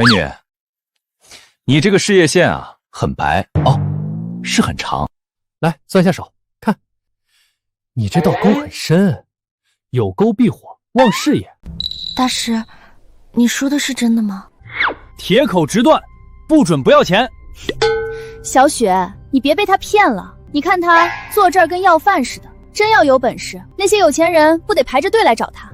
美女，你这个事业线啊很白哦，是很长。来，攥下手，看，你这道沟很深，有沟必火，旺事业。大师，你说的是真的吗？铁口直断，不准不要钱。小雪，你别被他骗了。你看他坐这儿跟要饭似的，真要有本事，那些有钱人不得排着队来找他？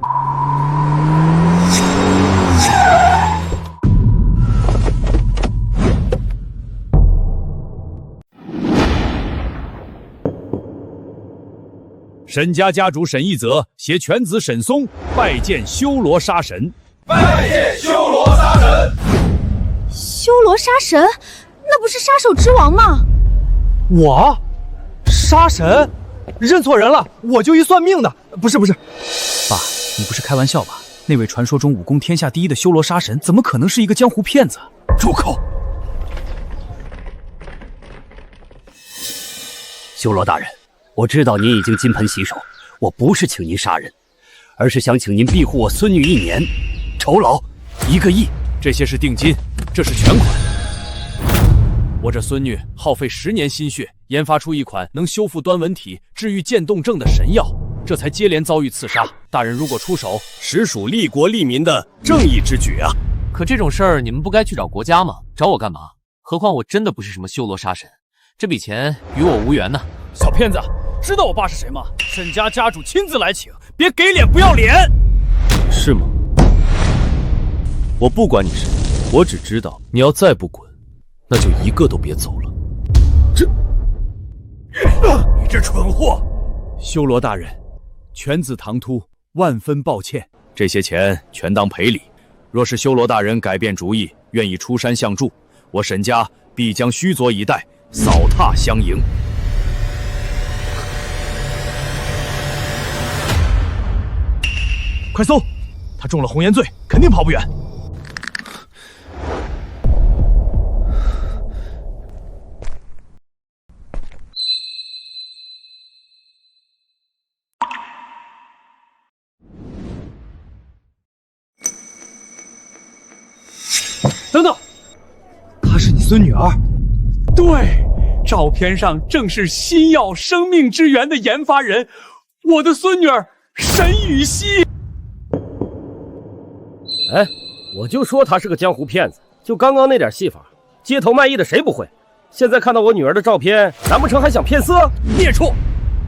沈家家主沈一泽携犬子沈松拜见修罗杀神。拜见修罗杀神。修罗杀神，那不是杀手之王吗？我，杀神，认错人了，我就一算命的，不是。爸，你不是开玩笑吧？那位传说中武功天下第一的修罗杀神，怎么可能是一个江湖骗子？住口！修罗大人，我知道您已经金盆洗手，我不是请您杀人，而是想请您庇护我孙女1年，酬劳1个亿。这些是定金，这是全款。我这孙女耗费10年心血，研发出一款能修复端纹体、治愈渐冻症的神药，这才接连遭遇刺杀。大人如果出手，实属利国利民的正义之举啊！可这种事儿你们不该去找国家吗？找我干嘛？何况我真的不是什么修罗杀神，这笔钱与我无缘呢。小骗子，知道我爸是谁吗？沈家家主亲自来请，别给脸不要脸！是吗？我不管你是，我只知道你要再不滚，那就一个都别走了。你这蠢货！修罗大人，犬子唐突，万分抱歉，这些钱全当赔礼。若是修罗大人改变主意，愿意出山相助，我沈家必将须佐以待，扫榻相迎。快搜！他中了红颜罪，肯定跑不远。等等，她是你孙女儿？对，照片上正是新药生命之源的研发人，我的孙女儿沈雨熙。哎，我就说他是个江湖骗子，就刚刚那点戏法，街头卖艺的谁不会？现在看到我女儿的照片，难不成还想骗色？孽畜，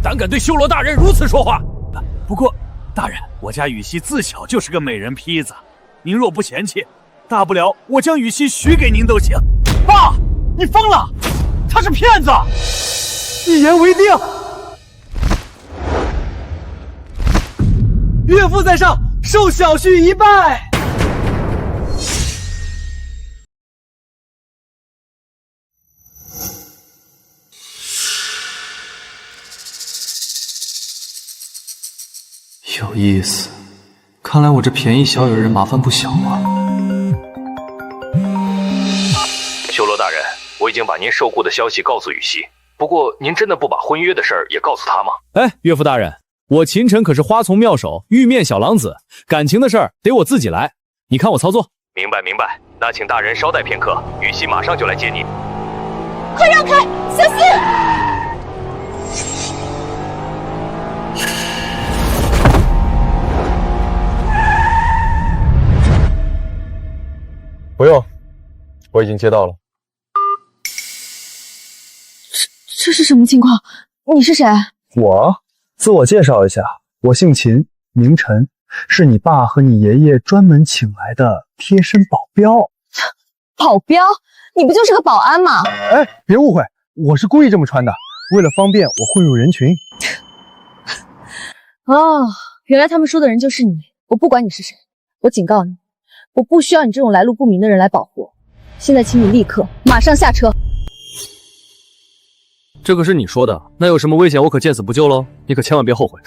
胆敢对修罗大人如此说话！不过，大人，我家雨熙自小就是个美人坯子，您若不嫌弃，大不了我将雨熙许给您都行。爸，你疯了！他是骗子！一言为定。岳父在上，受小婿一拜。有意思，看来我这便宜小友人麻烦不小啊。修罗大人，我已经把您受雇的消息告诉雨熙，不过您真的不把婚约的事儿也告诉他吗？哎，岳父大人，我秦晨可是花丛妙手，玉面小郎子，感情的事儿得我自己来，你看我操作。明白明白，那请大人稍待片刻，雨熙马上就来接您。快让开，小四！不用，我已经接到了。这是什么情况？你是谁？我自我介绍一下，我姓秦，名晨，是你爸和你爷爷专门请来的贴身保镖。保镖？你不就是个保安吗？哎，别误会，我是故意这么穿的，为了方便我混入人群。哦，原来他们说的人就是你。我不管你是谁，我警告你，我不需要你这种来路不明的人来保护我。现在请你立刻马上下车。这可是你说的，那有什么危险我可见死不救喽，你可千万别后悔。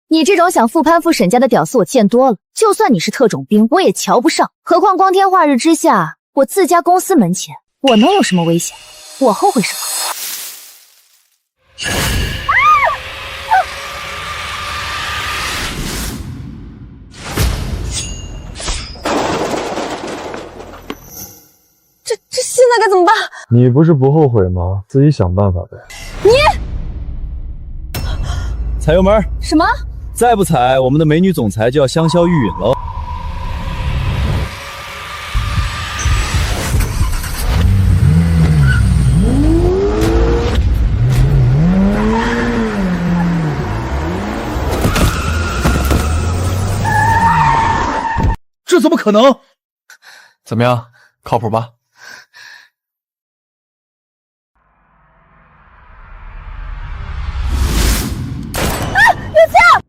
你这种想复攀附沈家的屌丝我见多了，就算你是特种兵我也瞧不上，何况光天化日之下，我自家公司门前，我能有什么危险？我后悔什么？你不是不后悔吗？自己想办法呗。你踩油门！什么？再不踩，我们的美女总裁就要香消玉殒喽。这怎么可能？怎么样，靠谱吧？有枪！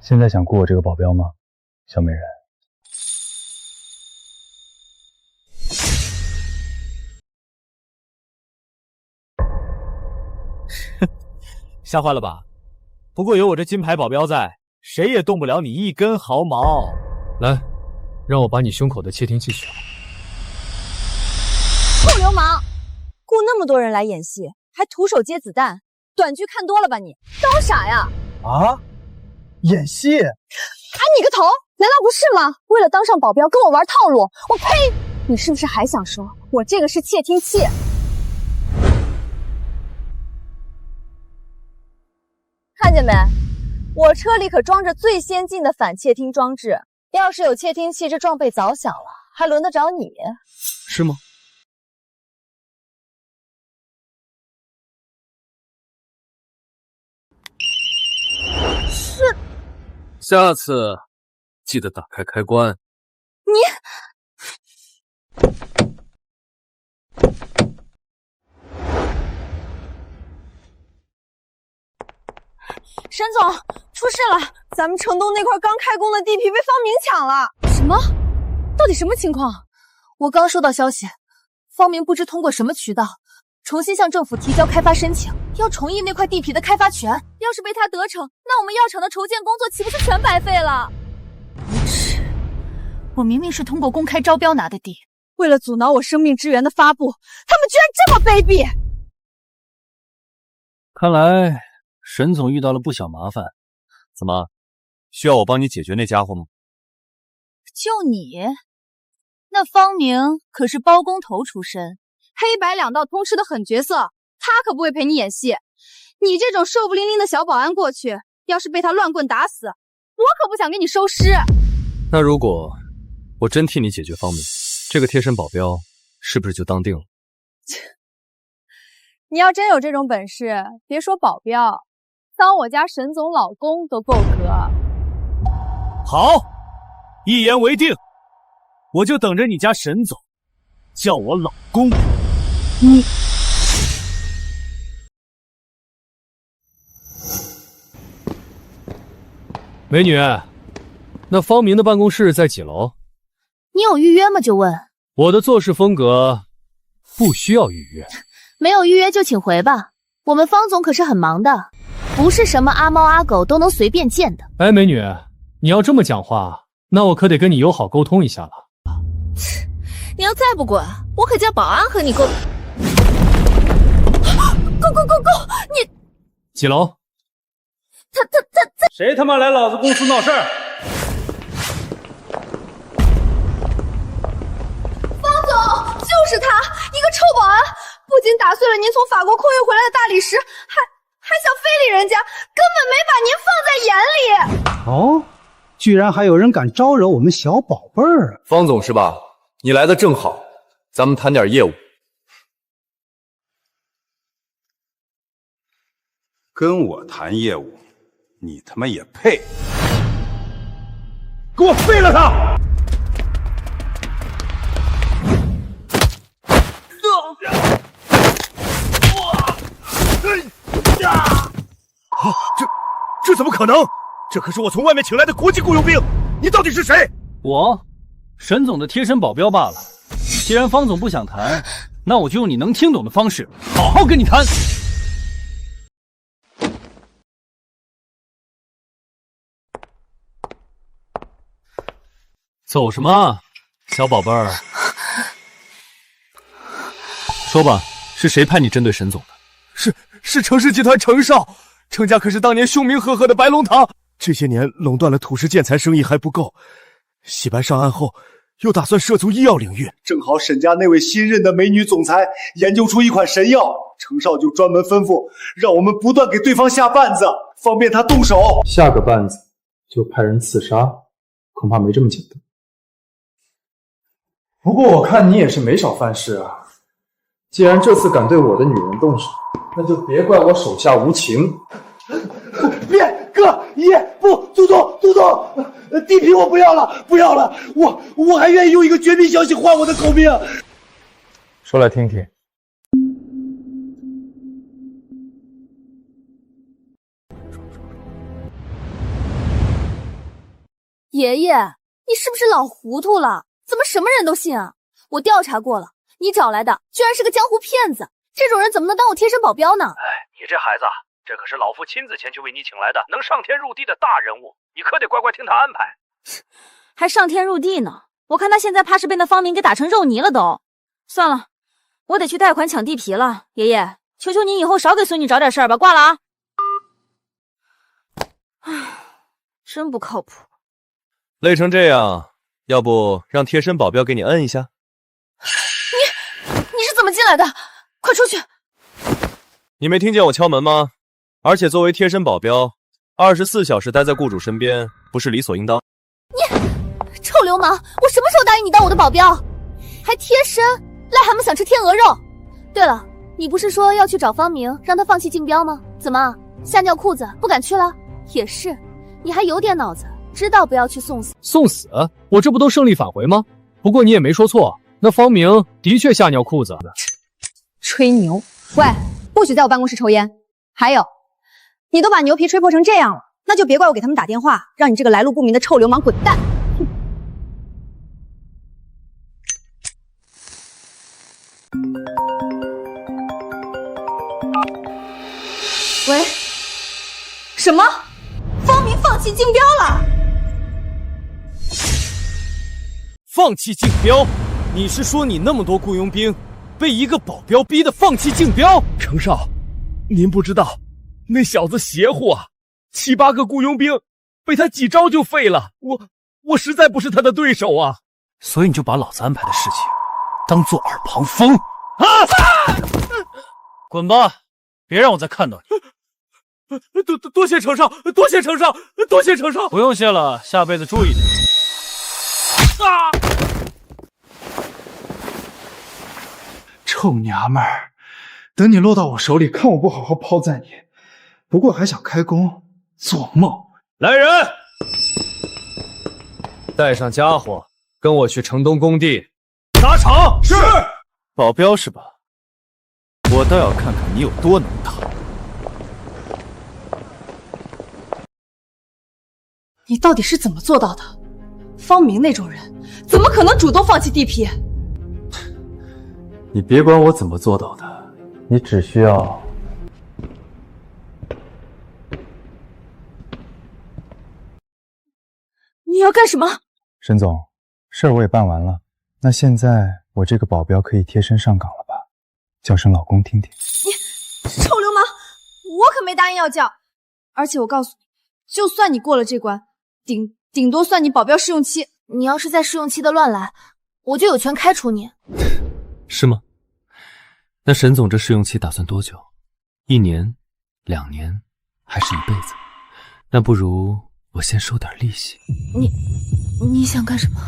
现在想雇我这个保镖吗，小美人？吓坏了吧？不过有我这金牌保镖在，谁也动不了你一根毫毛。来，让我把你胸口的窃听器取来。臭流氓！雇那么多人来演戏，还徒手接子弹，短剧看多了吧你？装傻呀！啊？演戏？砍你个头！难道不是吗？为了当上保镖跟我玩套路，我呸！你是不是还想说我这个是窃听器？看见没？我车里可装着最先进的反窃听装置，要是有窃听器，这壮辈早响了，还轮得着你？是吗？是。下次记得打开开关。你。沈总，出事了！咱们城东那块刚开工的地皮被方明抢了。什么？到底什么情况？我刚收到消息，方明不知通过什么渠道，重新向政府提交开发申请，要重议那块地皮的开发权。要是被他得逞，那我们药厂的筹建工作岂不是全白费了？无耻！我明明是通过公开招标拿的地，为了阻挠我生命之源的发布，他们居然这么卑鄙！看来沈总遇到了不小麻烦，怎么，需要我帮你解决那家伙吗？就你？那方明可是包工头出身，黑白两道通吃的狠角色，他可不会陪你演戏。你这种瘦不伶仃的小保安过去，要是被他乱棍打死，我可不想给你收尸。那如果我真替你解决方明，这个贴身保镖是不是就当定了？你要真有这种本事，别说保镖，当我家沈总老公都够格。好，一言为定，我就等着你家沈总叫我老公。你美女，那方明的办公室在几楼？你有预约吗？就问。我的做事风格不需要预约。没有预约就请回吧，我们方总可是很忙的，不是什么阿猫阿狗都能随便见的。哎，美女，你要这么讲话，那我可得跟你友好沟通一下了。你要再不滚，我可叫保安和你沟。Go！ 你几楼？他谁他妈来老子公司闹事儿？方总，就是他，一个臭保安，不仅打碎了您从法国空运回来的大理石，还想非礼人家，根本没把您放在眼里。哦，居然还有人敢招惹我们小宝贝儿啊！方总是吧？你来的正好，咱们谈点业务。跟我谈业务，你他妈也配？给我废了他！这怎么可能？这可是我从外面请来的国际雇佣兵，你到底是谁？我，沈总的贴身保镖罢了。既然方总不想谈，那我就用你能听懂的方式，好好跟你谈。走什么，小宝贝儿？说吧，是谁派你针对沈总的？是程氏集团程少，程家可是当年凶名赫赫的白龙堂，这些年垄断了土石建材生意还不够，洗白上岸后又打算涉足医药领域。正好沈家那位新任的美女总裁研究出一款神药，程少就专门吩咐让我们不断给对方下绊子，方便他动手。下个绊子就派人刺杀，恐怕没这么简单。不过我看你也是没少犯事啊，既然这次敢对我的女人动手，那就别怪我手下无情。别，哥爷不，祖宗，地皮我不要了，不要了，我还愿意用一个绝密消息换我的狗命。说来听听。爷爷，你是不是老糊涂了？怎么什么人都信啊？我调查过了，你找来的居然是个江湖骗子，这种人怎么能当我贴身保镖呢？你这孩子，这可是老夫亲自前去为你请来的能上天入地的大人物，你可得乖乖听他安排。还上天入地呢？我看他现在怕是被那方明给打成肉泥了都。算了，我得去贷款抢地皮了。爷爷，求求您以后少给孙女找点事儿吧，挂了啊。唉，真不靠谱。累成这样，要不让贴身保镖给你摁一下？你是怎么进来的？快出去！你没听见我敲门吗？而且作为贴身保镖，24小时待在雇主身边，不是理所应当？你臭流氓！我什么时候答应你当我的保镖？还贴身？癞蛤蟆想吃天鹅肉。对了，你不是说要去找方明，让他放弃竞标吗？怎么吓尿裤子不敢去了？也是，你还有点脑子，知道不要去送死。送死？我这不都胜利返回吗？不过你也没说错，那方明的确吓尿裤子。吹牛！喂，不许在我办公室抽烟。还有，你都把牛皮吹破成这样了，那就别怪我给他们打电话，让你这个来路不明的臭流氓滚蛋！喂，什么？方明放弃竞标了？放弃竞标？你是说你那么多雇佣兵被一个保镖逼得放弃竞标？程少，您不知道，那小子邪乎啊，7、8个雇佣兵被他几招就废了，我实在不是他的对手啊！所以你就把老子安排的事情当做耳旁风啊！滚吧，别让我再看到你。多谢程少，多谢程少，多谢程少！不用谢了，下辈子注意点。臭娘们儿，等你落到我手里，看我不好好抛在你！不过还想开工，做梦！来人，带上家伙，跟我去城东工地砸场。是，保镖是吧？我倒要看看你有多能打。你到底是怎么做到的？方明那种人怎么可能主动放弃地皮？你别管我怎么做到的，你只需要……你要干什么？沈总，事儿我也办完了，那现在我这个保镖可以贴身上岗了吧？叫声老公听听。你臭流氓！我可没答应要叫，而且我告诉你，就算你过了这关，顶多算你保镖试用期。你要是在试用期的乱来，我就有权开除你。是吗？那沈总这试用期打算多久？1年、2年，还是一辈子？那不如我先收点利息。你想干什么？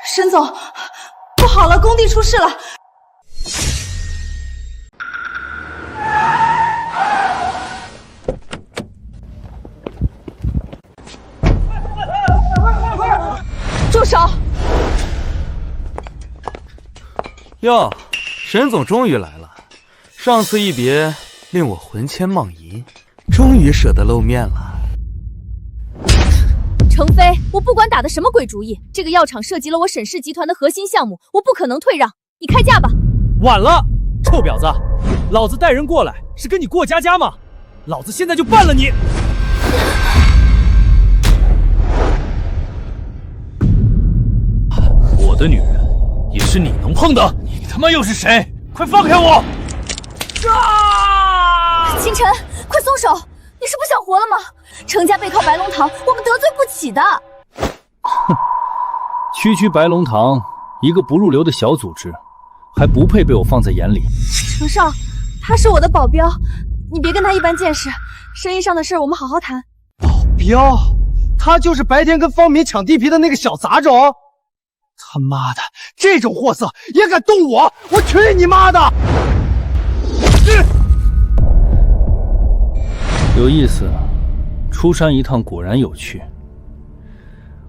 沈总，不好了，工地出事了！住手！哟，沈总终于来了。上次一别，令我魂牵梦萦，终于舍得露面了。程飞，我不管打的什么鬼主意，这个药厂涉及了我沈氏集团的核心项目，我不可能退让。你开价吧。晚了，臭婊子！老子带人过来是跟你过家家吗？老子现在就办了你！的女人，也是你能碰的。你他妈又是谁？快放开我！秦晨，快松手！你是不想活了吗？程家背靠白龙堂，我们得罪不起的。哼，区区白龙堂，一个不入流的小组织，还不配被我放在眼里。程少，他是我的保镖，你别跟他一般见识。生意上的事我们好好谈。保镖？他就是白天跟方明抢地皮的那个小杂种。他妈的，这种货色也敢动我！我去你妈的！有意思，出山一趟果然有趣。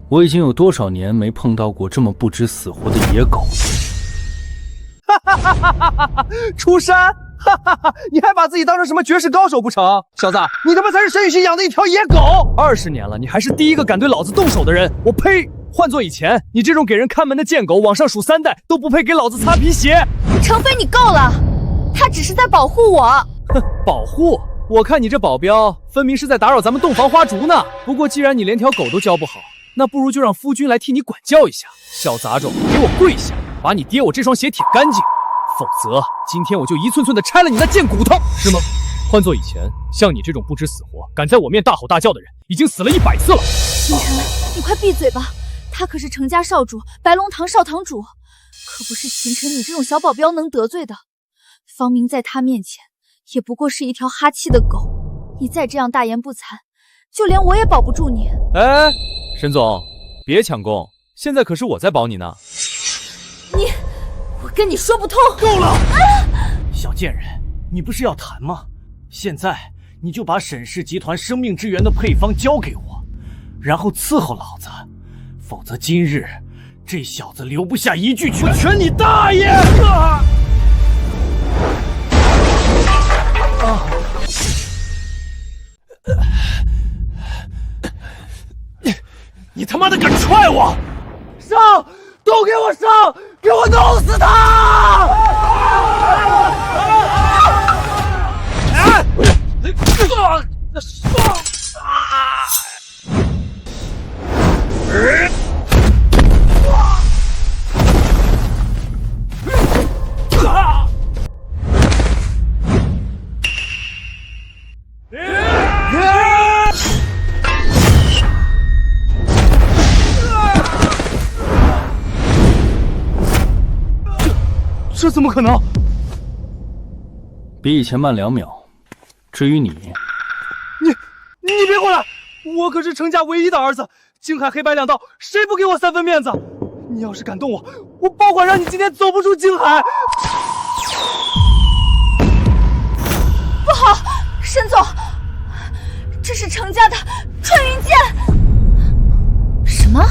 我已经有多少年没碰到过这么不知死活的野狗？出山？你还把自己当成什么绝世高手不成？小子，你他妈才是沈雨欣养的一条野狗！20年了，你还是第一个敢对老子动手的人！我呸！换做以前，你这种给人看门的贱狗，往上数3代都不配给老子擦皮鞋！程飞，你够了！他只是在保护我。哼，保护？我看你这保镖分明是在打扰咱们洞房花烛呢。不过既然你连条狗都教不好，那不如就让夫君来替你管教一下。小杂种，给我跪下，把你爹我这双鞋舔干净，否则今天我就一寸寸的拆了你那贱骨头，是吗？换做以前，像你这种不知死活、敢在我面大吼大叫的人，已经死了100次了。秦晨，你快闭嘴吧！他可是程家少主，白龙堂少堂主，可不是秦晨你这种小保镖能得罪的。方明在他面前也不过是一条哈气的狗，你再这样大言不惭，就连我也保不住你。哎，沈总，别抢功，现在可是我在保你呢。我跟你说不通。够了！小贱人，你不是要谈吗？现在你就把沈氏集团生命之源的配方交给我，然后伺候老子，否则今日这小子留不下一句拳！我拳你大爷！你他妈的敢踹我！上！都给我上！给我弄死他！这怎么可能？比以前慢2秒。至于你，你别过来！我可是程家唯一的儿子，京海黑白2道，谁不给我3分面子？你要是敢动我，我保管让你今天走不出京海！不好，沈总，这是程家的穿云箭。什么？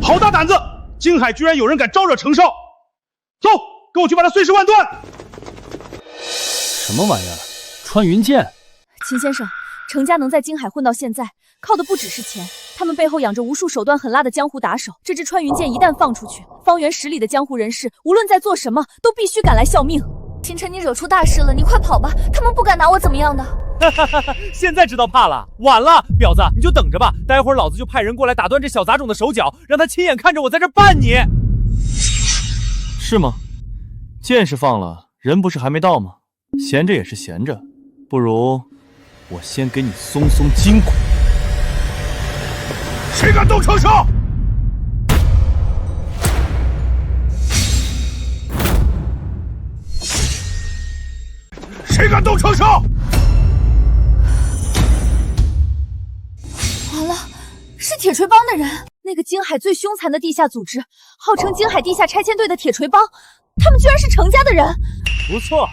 好大胆子！京海居然有人敢招惹程少！走，跟我去把他碎尸万段！什么玩意儿？穿云箭？秦先生，程家能在京海混到现在，靠的不只是钱，他们背后养着无数手段狠辣的江湖打手。这支穿云箭一旦放出去，方圆10里的江湖人士，无论在做什么，都必须赶来效命。秦晨，你惹出大事了，你快跑吧，他们不敢拿我怎么样的。现在知道怕了，晚了，婊子，你就等着吧，待会儿老子就派人过来打断这小杂种的手脚，让他亲眼看着我在这办你。是吗？剑是放了，人不是还没到吗？闲着也是闲着，不如我先给你松松筋骨。谁敢动程少？谁敢动程少？完了，是铁锤帮的人，那个京海最凶残的地下组织，号称京海地下拆迁队的铁锤帮，他们居然是程家的人。不错，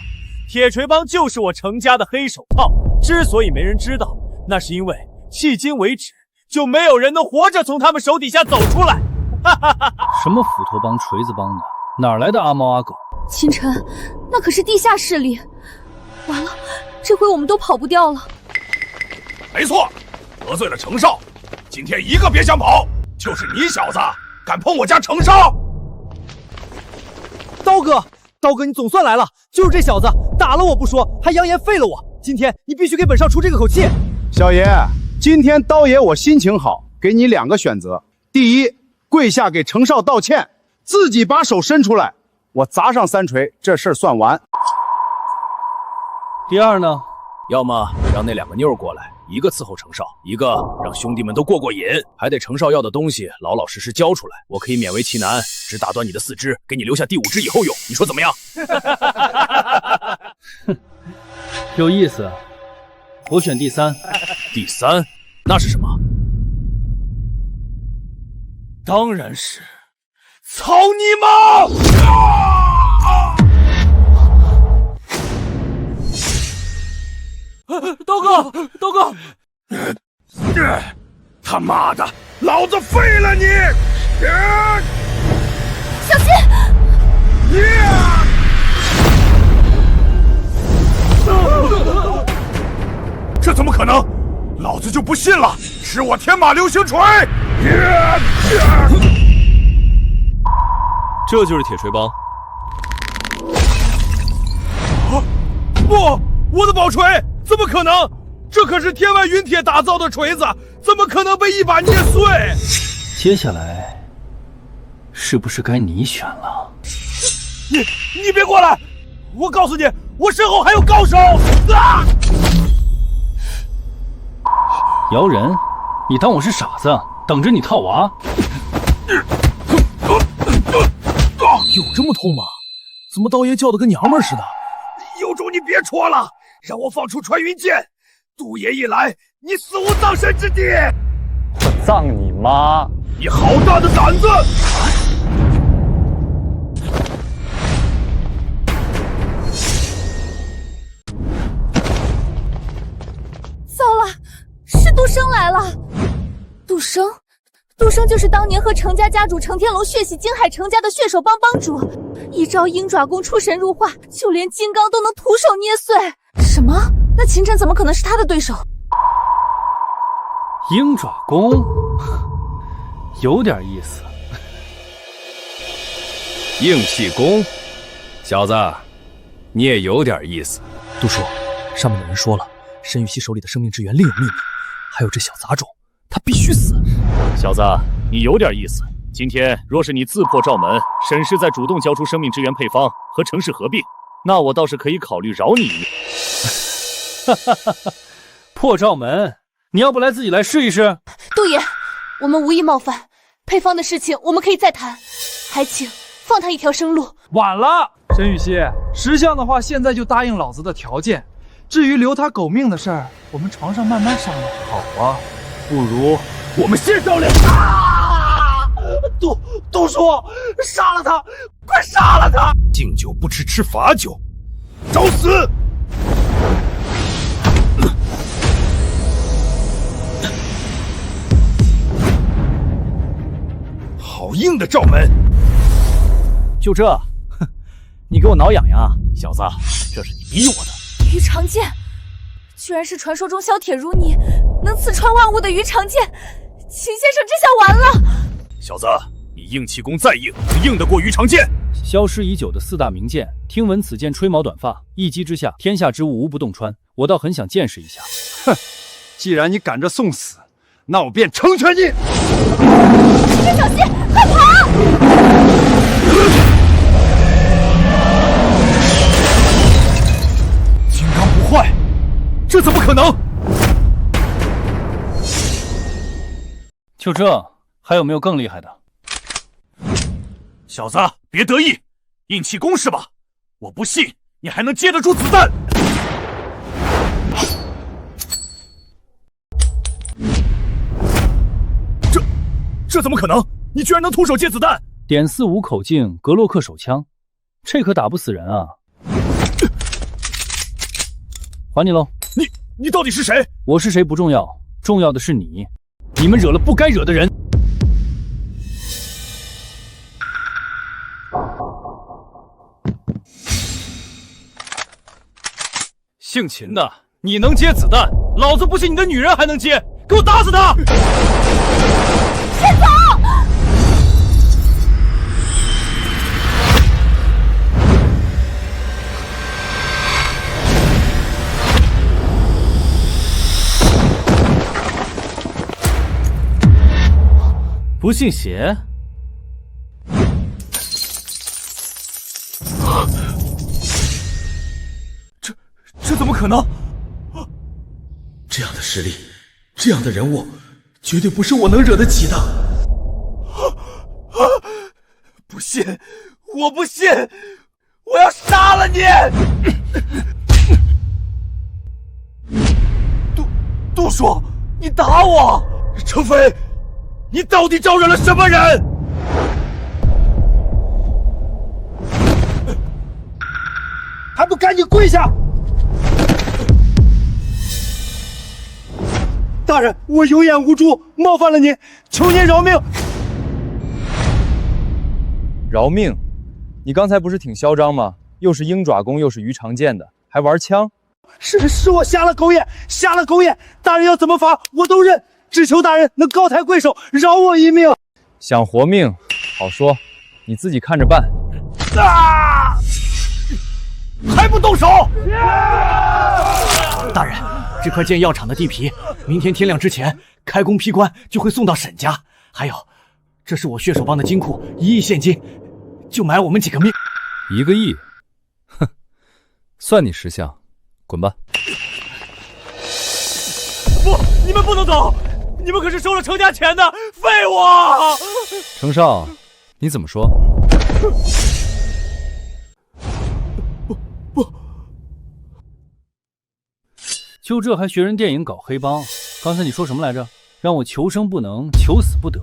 铁锤帮就是我程家的黑手套。之所以没人知道，那是因为迄今为止就没有人能活着从他们手底下走出来。什么斧头帮、锤子帮的，哪来的阿猫阿狗？秦晨，那可是地下势力。完了，这回我们都跑不掉了。没错，得罪了程少，今天一个别想跑，就是你小子敢碰我家程少！刀哥，你总算来了！就是这小子打了我不说，还扬言废了我，今天你必须给本少出这个口气。小爷，今天刀爷我心情好，给你2个选择：第一，跪下给程少道歉，自己把手伸出来，我砸上3锤，这事儿算完。第二呢？要么让那2个妞过来，一个伺候程少，一个让兄弟们都过过瘾，还得程少要的东西老老实实交出来，我可以勉为其难，只打断你的4肢，给你留下第5只以后用，你说怎么样？有意思，我选第3。第3？那是什么？当然是操你妈！刀哥，刀哥！他妈的，老子废了你！小心！这怎么可能？老子就不信了！吃我天马流星锤！这就是铁锤帮。不，我的宝锤！怎么可能？这可是天外云铁打造的锤子，怎么可能被一把捏碎？接下来，是不是该你选了？你别过来！我告诉你，我身后还有高手！啊！姚人，你当我是傻子，等着你套娃？有这么痛吗？怎么刀爷叫的跟娘们似的？有种你别戳了，让我放出穿云箭！杜爷一来，你死无葬身之地！我葬你妈！你好大的胆子！糟了，是杜生来了。杜生，杜生就是当年和程家家主程天龙血洗金海程家的血手帮帮主，一招鹰爪功出神入化，就连金刚都能徒手捏碎。什么？那秦晨怎么可能是他的对手？鹰爪功，有点意思。硬气功，小子，你也有点意思。杜叔，上面的人说了，申玉溪手里的生命之源另有秘密，还有这小杂种，他必须死。小子，你有点意思。今天若是你自破罩门，沈氏再主动交出生命之源配方和程氏合并，那我倒是可以考虑饶你一命。破罩门，你要不来自己来试一试？杜爷，我们无意冒犯，配方的事情我们可以再谈，还请放他一条生路。晚了，沈雨溪，识相的话现在就答应老子的条件，至于留他狗命的事儿，我们床上慢慢商量。好啊，不如我们先商量。杜叔，杀了他！快杀了他！敬酒不吃吃罚酒，找死！好硬的罩门！就这，哼，你给我挠痒痒啊，小子，这是你逼我的。鱼肠剑，居然是传说中削铁如泥，能刺穿万物的鱼肠剑，秦先生这下完了。小子，你硬气功再硬，硬得过鱼肠剑？消失已久的4大名剑，听闻此剑吹毛短发，一击之下，天下之物无不洞穿。我倒很想见识一下。哼，既然你赶着送死，那我便成全你。别小心，快跑！金刚不坏，这怎么可能？就这，还有没有更厉害的？小子，别得意，硬气功是吧？我不信你还能接得住子弹。这怎么可能？你居然能徒手接子弹！点4无口径格洛克手枪，这可打不死人啊！还你喽！你到底是谁？我是谁不重要，重要的是你。你们惹了不该惹的人。姓秦的，你能接子弹，老子不信你的女人还能接，给我打死他！先走！不信邪？这怎么可能？这样的实力，这样的人物，绝对不是我能惹得起的。不信，我不信，我要杀了你！杜叔，你打我！程飞，你到底招惹了什么人？还不赶紧跪下！大人，我有眼无珠，冒犯了您，求您饶命！饶命？你刚才不是挺嚣张吗？又是鹰爪功，又是鱼肠剑的，还玩枪？是我瞎了狗眼，瞎了狗眼！大人要怎么罚我都认，只求大人能高抬贵手，饶我一命。想活命，好说，你自己看着办。啊！还不动手！大人，这块建药厂的地皮，明天天亮之前开工批关就会送到沈家。还有，这是我血手帮的金库，1亿现金，就买我们几个命。1个亿？哼，算你识相，滚吧！不，你们不能走！你们可是收了程家钱的废物！程少，你怎么说？就这还学人电影搞黑帮？刚才你说什么来着？让我求生不能，求死不得。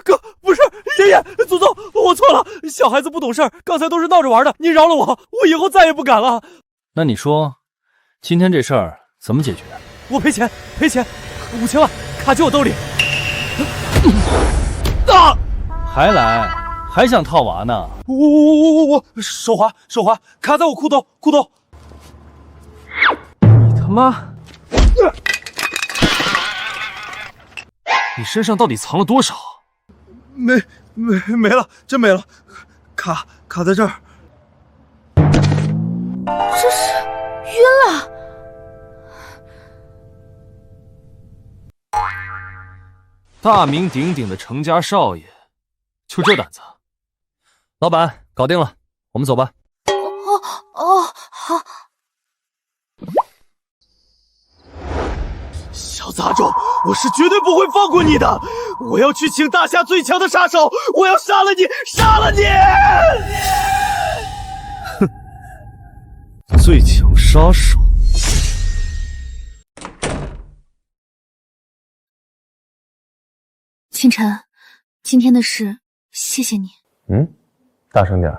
哥，不是爷爷，祖宗，我错了，小孩子不懂事儿，刚才都是闹着玩的，你饶了我，我以后再也不敢了。那你说，今天这事儿怎么解决？我赔钱，5000万卡进我兜里。啊！还来，还想套娃呢？我手滑，卡在我裤兜。你他妈！你身上到底藏了多少？没了，真没了，卡在这儿。这是晕了。大名鼎鼎的程家少爷，就这胆子？老板，搞定了，我们走吧。好。小杂种，我是绝对不会放过你的！我要去请大夏最强的杀手，我要杀了你！哼，最强杀手。清晨，今天的事，谢谢你。大声点，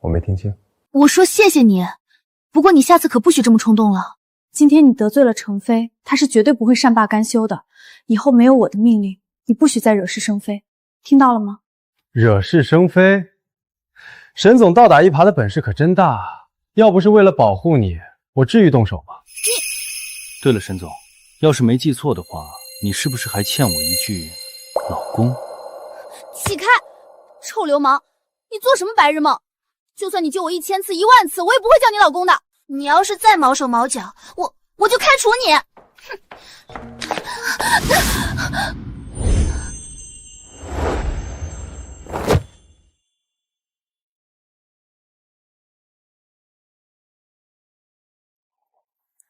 我没听清。我说谢谢你，不过你下次可不许这么冲动了。今天你得罪了程飞，他是绝对不会善罢甘休的。以后没有我的命令，你不许再惹是生非，听到了吗？惹是生非？沈总倒打一耙的本事可真大，要不是为了保护你，我至于动手吗？对了，沈总，要是没记错的话，你是不是还欠我一句老公？起开，臭流氓！你做什么白日梦？就算你救我1000次、10000次，我也不会叫你老公的。你要是再毛手毛脚，我就开除你！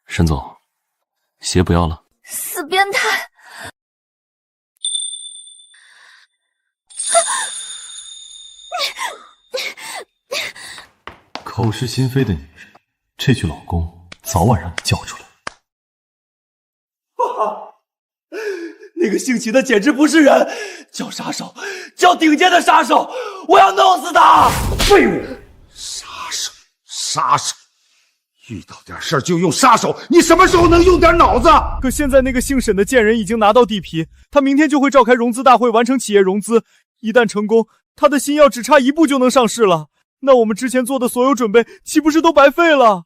沈总，鞋不要了。死变态！口是心非的女人，这句老公早晚让你叫出来。那个姓齐的简直不是人，叫杀手，叫顶尖的杀手，我要弄死他！废物！杀手，遇到点事儿就用杀手，你什么时候能用点脑子？可现在那个姓沈的贱人已经拿到地皮，他明天就会召开融资大会，完成企业融资。一旦成功，他的新药只差1步就能上市了。那我们之前做的所有准备，岂不是都白费了？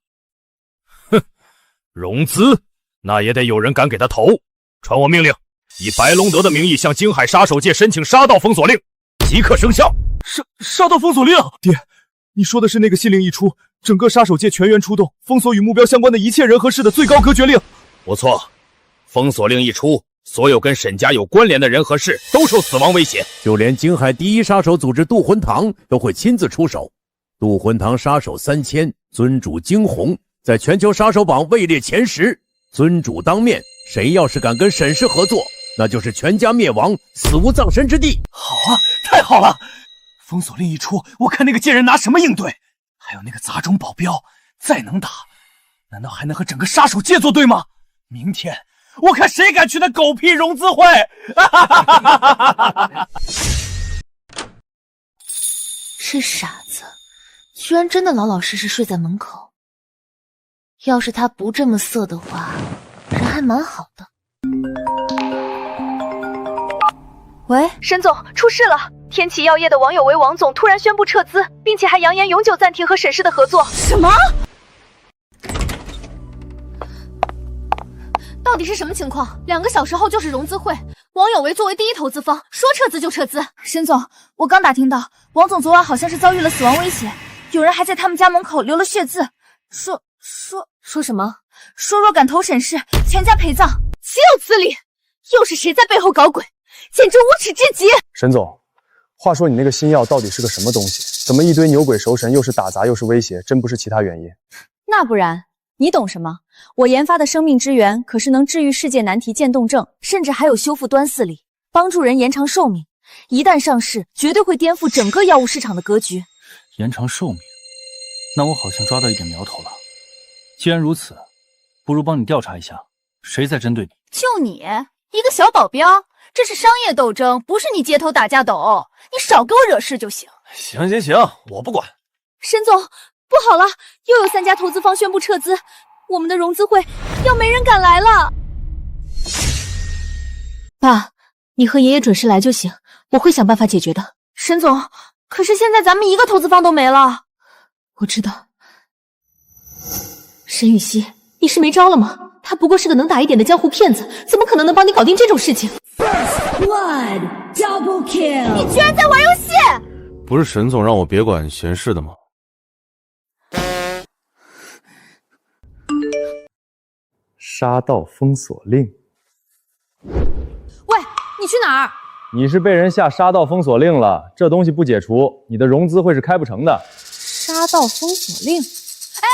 哼，融资那也得有人敢给他投。传我命令，以白龙德的名义向京海杀手界申请杀盗封锁令，即刻生效。杀盗封锁令？爹，你说的是那个信令一出，整个杀手界全员出动，封锁与目标相关的一切人和事的最高隔绝令？不错，封锁令一出，所有跟沈家有关联的人和事都受死亡威胁，就连京海第一杀手组织渡魂堂都会亲自出手。渡魂堂杀手3000，尊主惊鸿在全球杀手榜位列前10。尊主当面，谁要是敢跟沈氏合作，那就是全家灭亡，死无葬身之地。好啊，太好了！封锁令一出，我看那个贱人拿什么应对？还有那个杂种保镖，再能打，难道还能和整个杀手界作对吗？明天我看谁敢去那狗屁融资会！这傻子，居然真的老老实实睡在门口。要是他不这么色的话，人还蛮好的。喂，沈总，出事了！天启药业的王有为王总突然宣布撤资，并且还扬言永久暂停和沈氏的合作。什么？到底是什么情况？2个小时后就是融资会，王有为作为第一投资方，说撤资就撤资。沈总，我刚打听到，王总昨晚好像是遭遇了死亡威胁，有人还在他们家门口留了血字，说什么？说若敢投沈氏，全家陪葬。岂有此理！又是谁在背后搞鬼？简直无耻至极！沈总，话说你那个新药到底是个什么东西？怎么一堆牛鬼蛇神，又是打杂又是威胁？真不是其他原因？那不然，你懂什么？我研发的生命之源可是能治愈世界难题渐冻症，甚至还有修复端四力，帮助人延长寿命。一旦上市，绝对会颠覆整个药物市场的格局。延长寿命，那我好像抓到一点苗头了。既然如此，不如帮你调查一下，谁在针对你？就你一个小保镖，这是商业斗争，不是你街头打架斗，你少给我惹事就行。行，我不管。沈总，不好了，又有3家投资方宣布撤资，我们的融资会要没人敢来了。爸，你和爷爷准时来就行，我会想办法解决的。沈总，可是现在咱们一个投资方都没了。我知道。沈雨熙，你是没招了吗？他不过是个能打一点的江湖骗子，怎么可能能帮你搞定这种事情？ First blood, double kill！ 你居然在玩游戏！不是沈总让我别管闲事的吗？杀盗封锁令。喂，你去哪儿？你是被人下杀盗封锁令了，这东西不解除，你的融资会是开不成的。杀盗封锁令？哎，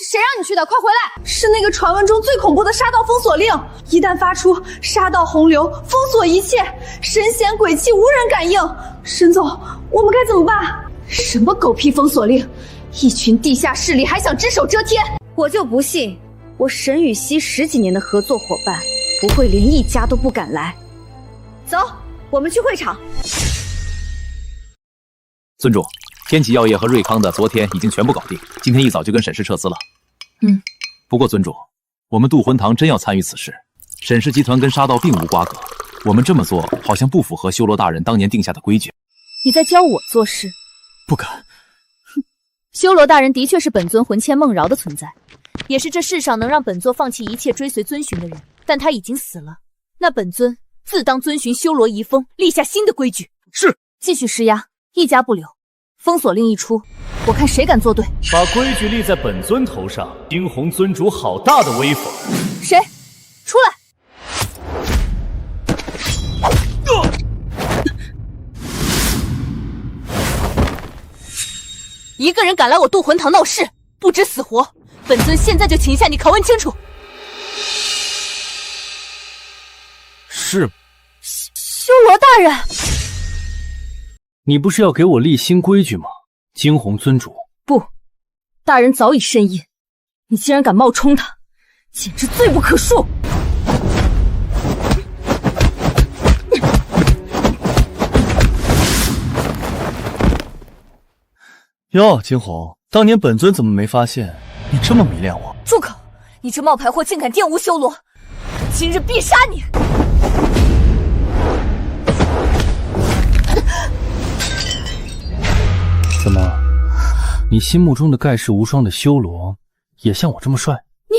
谁让你去的？快回来！是那个传闻中最恐怖的杀盗封锁令，一旦发出，杀盗洪流，封锁一切，神仙鬼气无人敢应。沈总，我们该怎么办？什么狗屁封锁令？一群地下势力还想只手遮天？我就不信，我沈雨熙10几年的合作伙伴，不会连1家都不敢来。走，我们去会场。尊主，天启药业和瑞康的昨天已经全部搞定，今天一早就跟沈氏撤资了。不过尊主，我们渡魂堂真要参与此事，沈氏集团跟杀盗并无瓜葛，我们这么做好像不符合修罗大人当年定下的规矩。你在教我做事？不敢。修罗大人的确是本尊魂牵梦绕的存在，也是这世上能让本座放弃一切追随遵循的人，但他已经死了，那本尊自当遵循修罗遗风，立下新的规矩。是，继续施压，1家不留。封锁令一出，我看谁敢作对。把规矩立在本尊头上，惊鸿尊主好大的威风！谁？出来！一个人敢来我渡魂堂闹事，不知死活！本尊现在就请下你拷问清楚。是。修罗大人。你不是要给我立新规矩吗？惊鸿尊主。不，大人早已深印，你竟然敢冒充他，简直罪不可恕。哟，惊鸿，当年本尊怎么没发现你这么迷恋我？住口！你这冒牌货竟敢玷污修罗，今日必杀你！怎么，你心目中的盖世无双的修罗，也像我这么帅？你，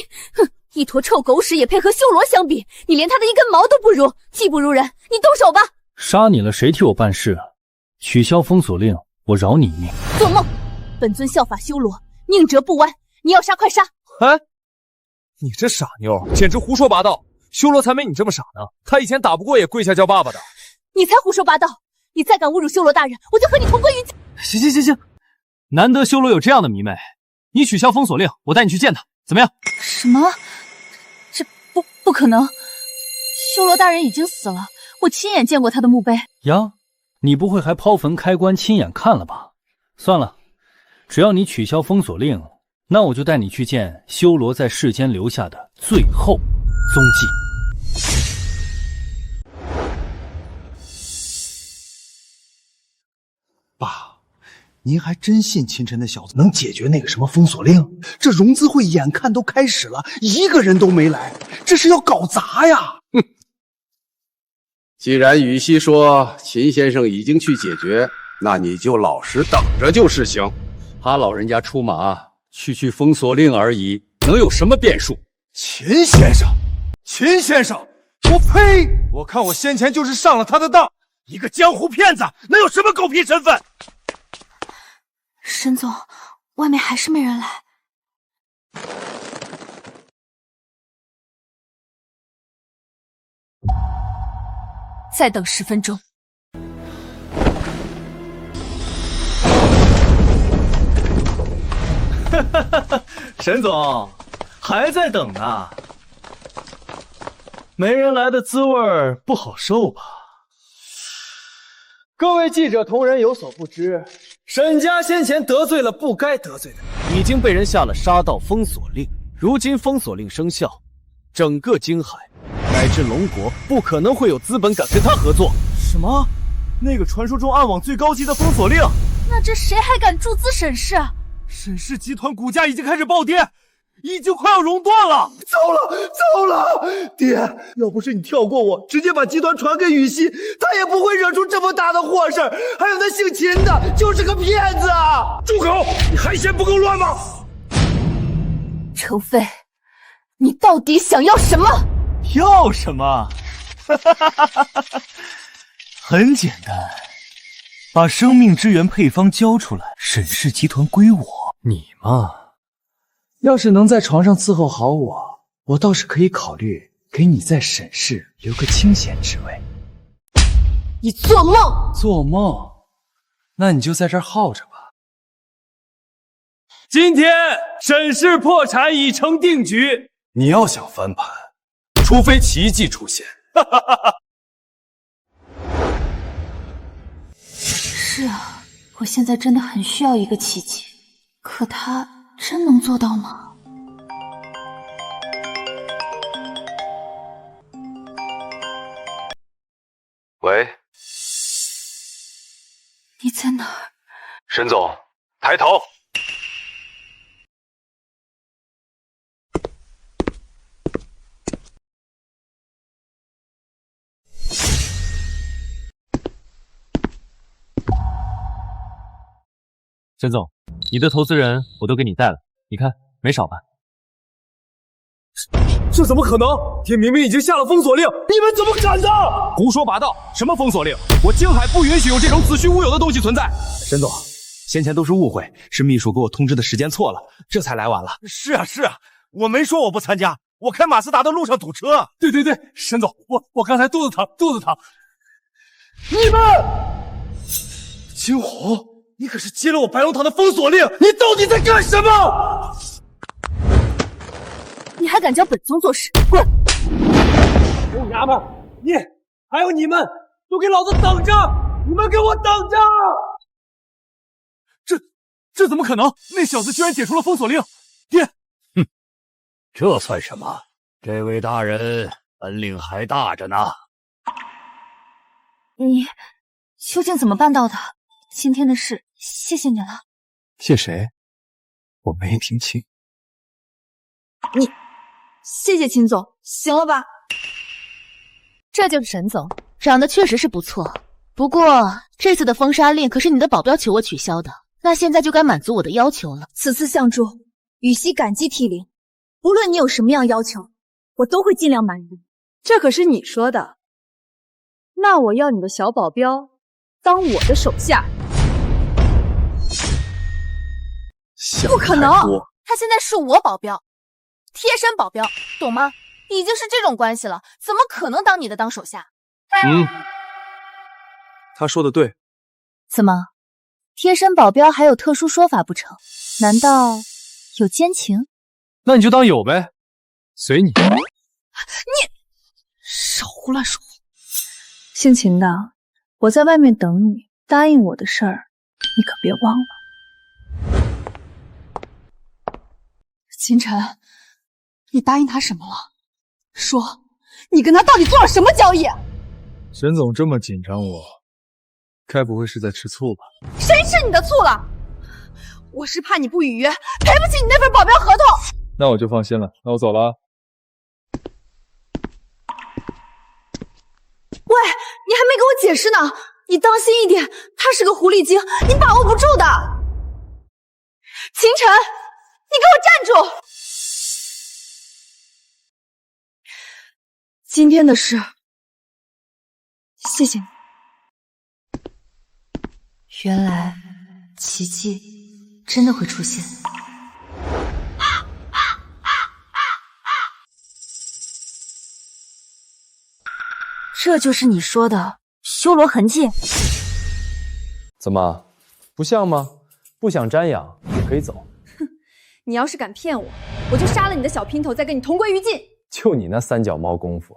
一坨臭狗屎也配和修罗相比？你连他的一根毛都不如，技不如人！你动手吧！杀你了，谁替我办事？取消封锁令，我饶你一命。做梦！本尊效法修罗，宁折不弯。你要杀快杀！哎，你这傻妞，简直胡说八道！修罗才没你这么傻呢，他以前打不过也跪下叫爸爸的。你才胡说八道！你再敢侮辱修罗大人，我就和你同归于尽！行，难得修罗有这样的迷妹，你取消封锁令，我带你去见他，怎么样？什么？这不可能！修罗大人已经死了，我亲眼见过他的墓碑。呀，你不会还抛坟开棺亲眼看了吧？算了，只要你取消封锁令，那我就带你去见修罗在世间留下的最后踪迹。爸，您还真信秦晨的小子能解决那个什么封锁令？这融资会眼看都开始了，一个人都没来，这是要搞砸呀！哼！既然羽西说秦先生已经去解决，那你就老实等着就是行。他老人家出马去封锁令而已，能有什么变数？秦先生，我呸！我看我先前就是上了他的当。一个江湖骗子能有什么狗屁身份？沈总，外面还是没人来。再等10分钟。沈总，还在等呢。没人来的滋味不好受吧？各位记者同仁有所不知，沈家先前得罪了不该得罪的人，已经被人下了杀盗封锁令。如今封锁令生效，整个京海乃至龙国不可能会有资本敢跟他合作。什么？那个传说中暗网最高级的封锁令？那这谁还敢注资沈氏？沈氏集团股价已经开始暴跌，已经快要熔断了。糟了！爹，要不是你跳过我，直接把集团传给羽西，他也不会惹出这么大的祸事。还有那姓秦的，就是个骗子啊！住口！你还嫌不够乱吗？程飞，你到底想要什么？要什么？很简单，把生命之源配方交出来，沈氏集团归我。你嘛，要是能在床上伺候好我倒是可以考虑给你在沈氏留个清闲之位。你做梦！做梦？那你就在这儿耗着吧。今天沈氏破产已成定局，你要想翻盘，除非奇迹出现。是啊，我现在真的很需要一个奇迹，可他真能做到吗？喂，你在哪儿？沈总，抬头。沈总，你的投资人我都给你带了，你看没少吧？这怎么可能？天明明已经下了封锁令，你们怎么敢的？胡说八道！什么封锁令？我京海不允许有这种子虚乌有的东西存在。沈总，先前都是误会，是秘书给我通知的时间错了，这才来晚了。是啊，我没说我不参加，我开马自达的路上堵车。对，沈总，我刚才肚子疼。你们，惊鸿，你可是接了我白龙堂的封锁令，你到底在干什么？你还敢教本宗做事？滚！臭娘们，你还有你们，都给老子等着！你们给我等着！这怎么可能？那小子居然解除了封锁令！爹，哼，这算什么？这位大人本领还大着呢。你究竟怎么办到的？今天的事，谢谢你了。谢谁？我没听清。你。谢谢秦总，行了吧？这就是沈总，长得确实是不错。不过这次的封杀令可是你的保镖求我取消的，那现在就该满足我的要求了。此次相助，羽西感激涕零。无论你有什么样要求，我都会尽量满足。这可是你说的。那我要你的小保镖当我的手下。不可能，他现在是我保镖。贴身保镖，懂吗？已经是这种关系了，怎么可能当你的当手下？他说的对。怎么，贴身保镖还有特殊说法不成？难道有奸情？那你就当有呗，随你。你少胡乱说话！姓秦的，我在外面等你，答应我的事儿，你可别忘了。秦晨，你答应他什么了？说，你跟他到底做了什么交易？沈总这么紧张我，该不会是在吃醋吧？谁吃你的醋了？我是怕你不履约，赔不起你那份保镖合同。那我就放心了，那我走了啊。喂，你还没给我解释呢，你当心一点，他是个狐狸精，你把握不住的。秦晨，你给我站住！今天的事，谢谢你。原来奇迹真的会出现。这就是你说的修罗痕迹？怎么，不像吗？不想瞻仰也可以走。哼，你要是敢骗我，我就杀了你的小姘头，再跟你同归于尽。就你那三脚猫功夫！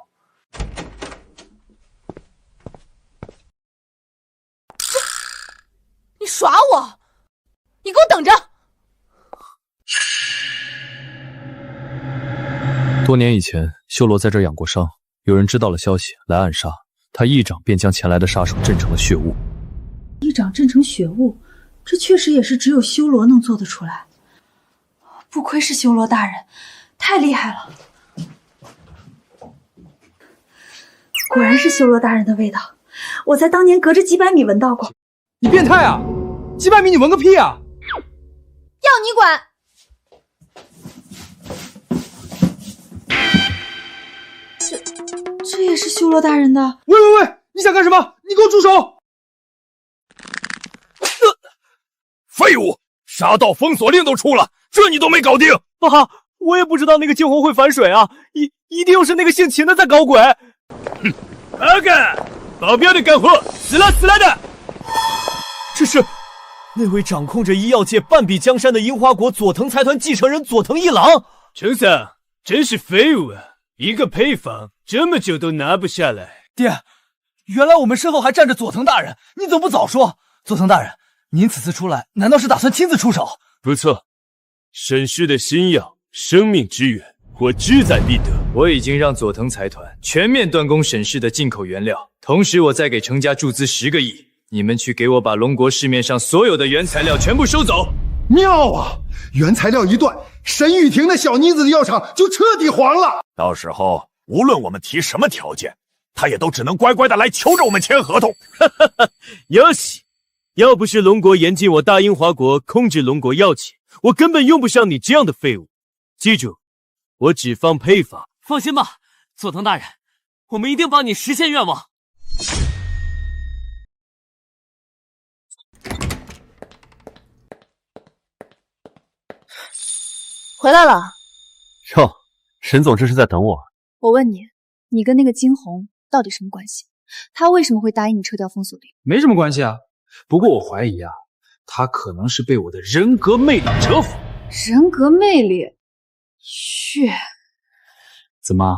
你耍我！你给我等着！多年以前，修罗在这儿养过伤。有人知道了消息，来暗杀他，一掌便将前来的杀手震成了血雾。一掌震成血雾，这确实也是只有修罗能做得出来。不愧是修罗大人，太厉害了！果然是修罗大人的味道，我在当年隔着几百米闻到过。你变态啊！几百米你闻个屁啊！要你管！这也是修罗大人的。喂，你想干什么？你给我住手！废物！杀盗封锁令都出了，这你都没搞定！爸，我也不知道那个惊鸿会反水啊！一定又是那个姓秦的在搞鬼！哼，阿干，保镖的干活，死了的！这是那位掌控着医药界半壁江山的樱花国佐藤财团继承人佐藤一郎。陈三，真是废物啊！一个配方这么久都拿不下来。爹，原来我们身后还站着佐藤大人，你怎么不早说？佐藤大人，您此次出来，难道是打算亲自出手？不错，沈氏的新药生命之源，我志在必得。我已经让佐藤财团全面断供沈氏的进口原料，同时我再给程家注资10个亿，你们去给我把龙国市面上所有的原材料全部收走。妙啊！原材料一断，沈雨婷的小妮子的药厂就彻底黄了。到时候无论我们提什么条件，他也都只能乖乖的来求着我们签合同。哟西，要不是龙国严禁我大英华国控制龙国药企，我根本用不上你这样的废物。记住，我只放配方。放心吧，佐藤大人，我们一定帮你实现愿望。回来了。哟，沈总这是在等我。我问你，你跟那个惊鸿到底什么关系？他为什么会答应你撤掉封锁令？没什么关系啊，不过我怀疑啊，他可能是被我的人格魅力折服。人格魅力？血？怎么，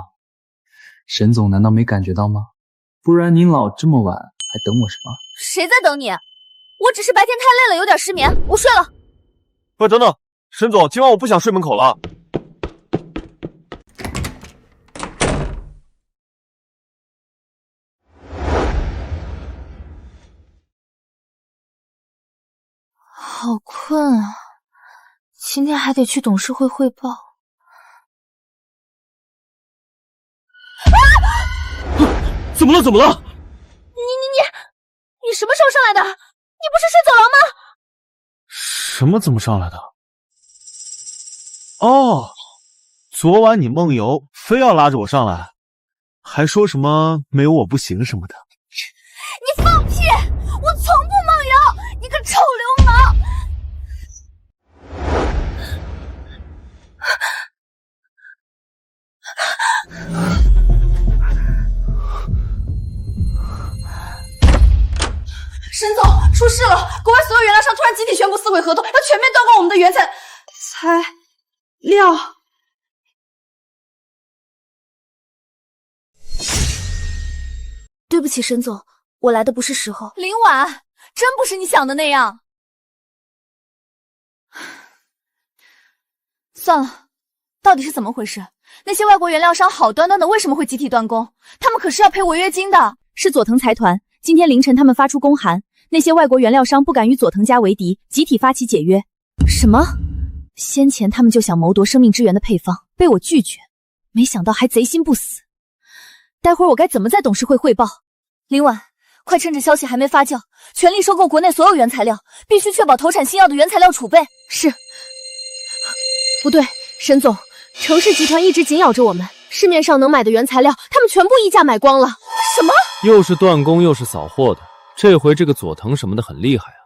沈总难道没感觉到吗？不然您老这么晚还等我什么？谁在等你？我只是白天太累了，有点失眠，我睡了。喂，等等，沈总，今晚我不想睡门口了。好困啊，今天还得去董事会汇报。怎么了？怎么了？你什么时候上来的？你不是睡走廊吗？什么怎么上来的？哦，昨晚你梦游，非要拉着我上来，还说什么没有我不行什么的。你放屁！我从不梦游，你个臭流氓！沈总，出事了！国外所有原料商突然集体宣布撕毁合同，要全面断供我们的原材料。对不起，沈总，我来的不是时候。林婉，真不是你想的那样。算了，到底是怎么回事？那些外国原料商好端端的为什么会集体断供？他们可是要赔违约金的。是佐藤财团，今天凌晨他们发出公函，那些外国原料商不敢与佐藤家为敌，集体发起解约。什么？先前他们就想谋夺生命之源的配方，被我拒绝，没想到还贼心不死。待会儿我该怎么在董事会汇报？林婉，快趁着消息还没发酵，全力收购国内所有原材料，必须确保投产新药的原材料储备。是。不对，沈总，程氏集团一直紧咬着我们，市面上能买的原材料，他们全部溢价买光了。什么？又是断供又是扫货的，这回这个佐藤什么的很厉害啊。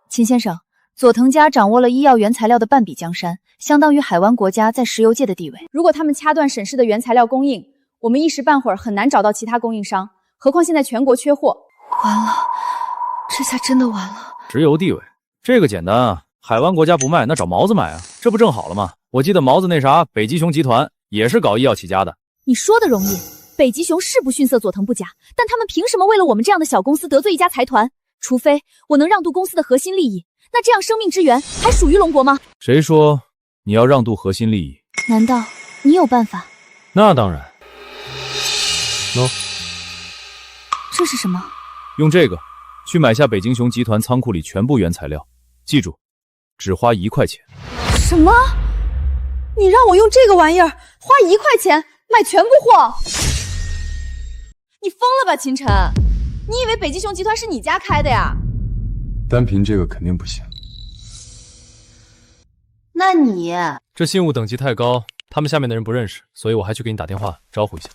秦先生，佐藤家掌握了医药原材料的半壁江山，相当于海湾国家在石油界的地位。如果他们掐断沈氏的原材料供应，我们一时半会儿很难找到其他供应商，何况现在全国缺货。完了，这下真的完了。石油地位，这个简单啊，海湾国家不卖，那找毛子买啊，这不正好了吗？我记得毛子那啥，北极熊集团也是搞医药起家的。你说的容易，北极熊是不逊色佐藤不假，但他们凭什么为了我们这样的小公司得罪一家财团？除非我能让渡公司的核心利益，那这样生命之源还属于龙国吗？谁说你要让渡核心利益？难道你有办法？那当然。喏，这是什么？用这个去买下北极熊集团仓库里全部原材料，记住，只花1块钱。什么？你让我用这个玩意儿花1块钱买全部货？你疯了吧，秦晨？你以为北极熊集团是你家开的呀？单凭这个肯定不行。那你这信物等级太高，他们下面的人不认识，所以我还去给你打电话招呼一下。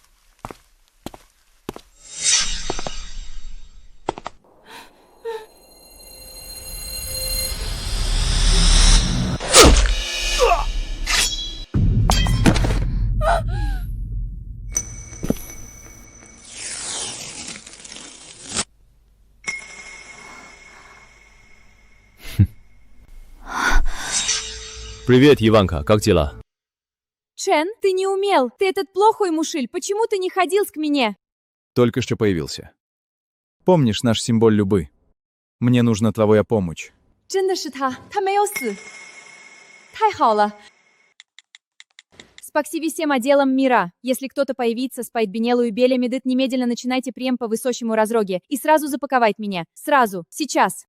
Привет, Иванка, как дела? Чен, ты не умел. Ты этот плохой мушиль. Почему ты не ходил к мне? Только что появился. Помнишь наш символ любы? Мне нужна твоя помощь. 真的是他，他没有死。太好了。Спасибо всем отделам мира. Если кто-то появится, спать Бенелу и Беля Медит, немедленно начинайте прием по высокому разроге и сразу запаковать меня. Сразу, сейчас.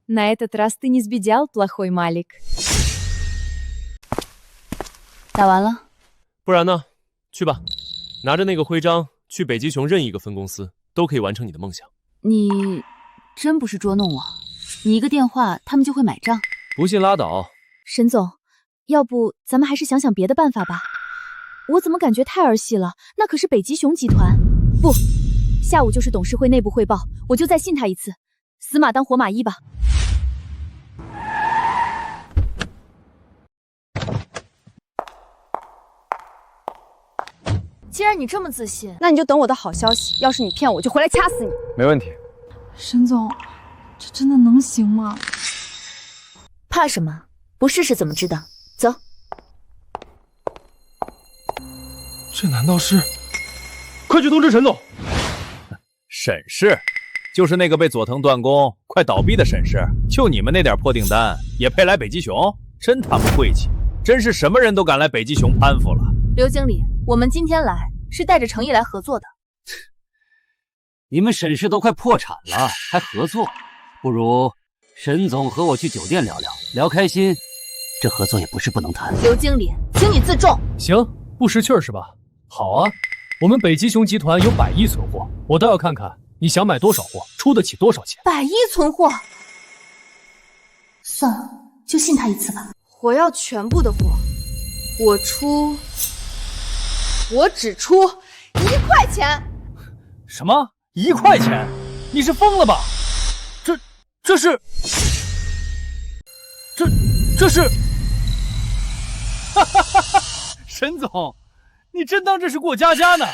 На этот раз ты не сбедял, плохой Малик. 打完了，不然呢？去吧，拿着那个徽章去北极熊任意一个分公司，都可以完成你的梦想。你真不是捉弄我，你一个电话，他们就会买账？不信拉倒。沈总，要不咱们还是想想别的办法吧？我怎么感觉太儿戏了？那可是北极熊集团。不，下午就是董事会内部汇报，我就再信他一次，死马当活马医吧。既然你这么自信，那你就等我的好消息。要是你骗我，就回来掐死你。没问题。沈总，这真的能行吗？怕什么？不试试怎么知道？走。这难道是？快去通知沈总。沈氏，就是那个被佐藤断供、快倒闭的沈氏。就你们那点破订单，也配来北极熊？真他妈晦气！真是什么人都敢来北极熊攀附了。刘经理，我们今天来是带着诚意来合作的。你们沈氏都快破产了，还合作？不如沈总和我去酒店聊聊，聊开心，这合作也不是不能谈。刘经理，请你自重。行，不识趣儿是吧？好啊，我们北极熊集团有100亿存货，我倒要看看你想买多少货，出得起多少钱。100亿存货，算了，就信他一次吧。我要全部的货，我只出1块钱。什么？1块钱？你是疯了吧？这是，哈哈哈哈！沈总，你真当这是过家家呢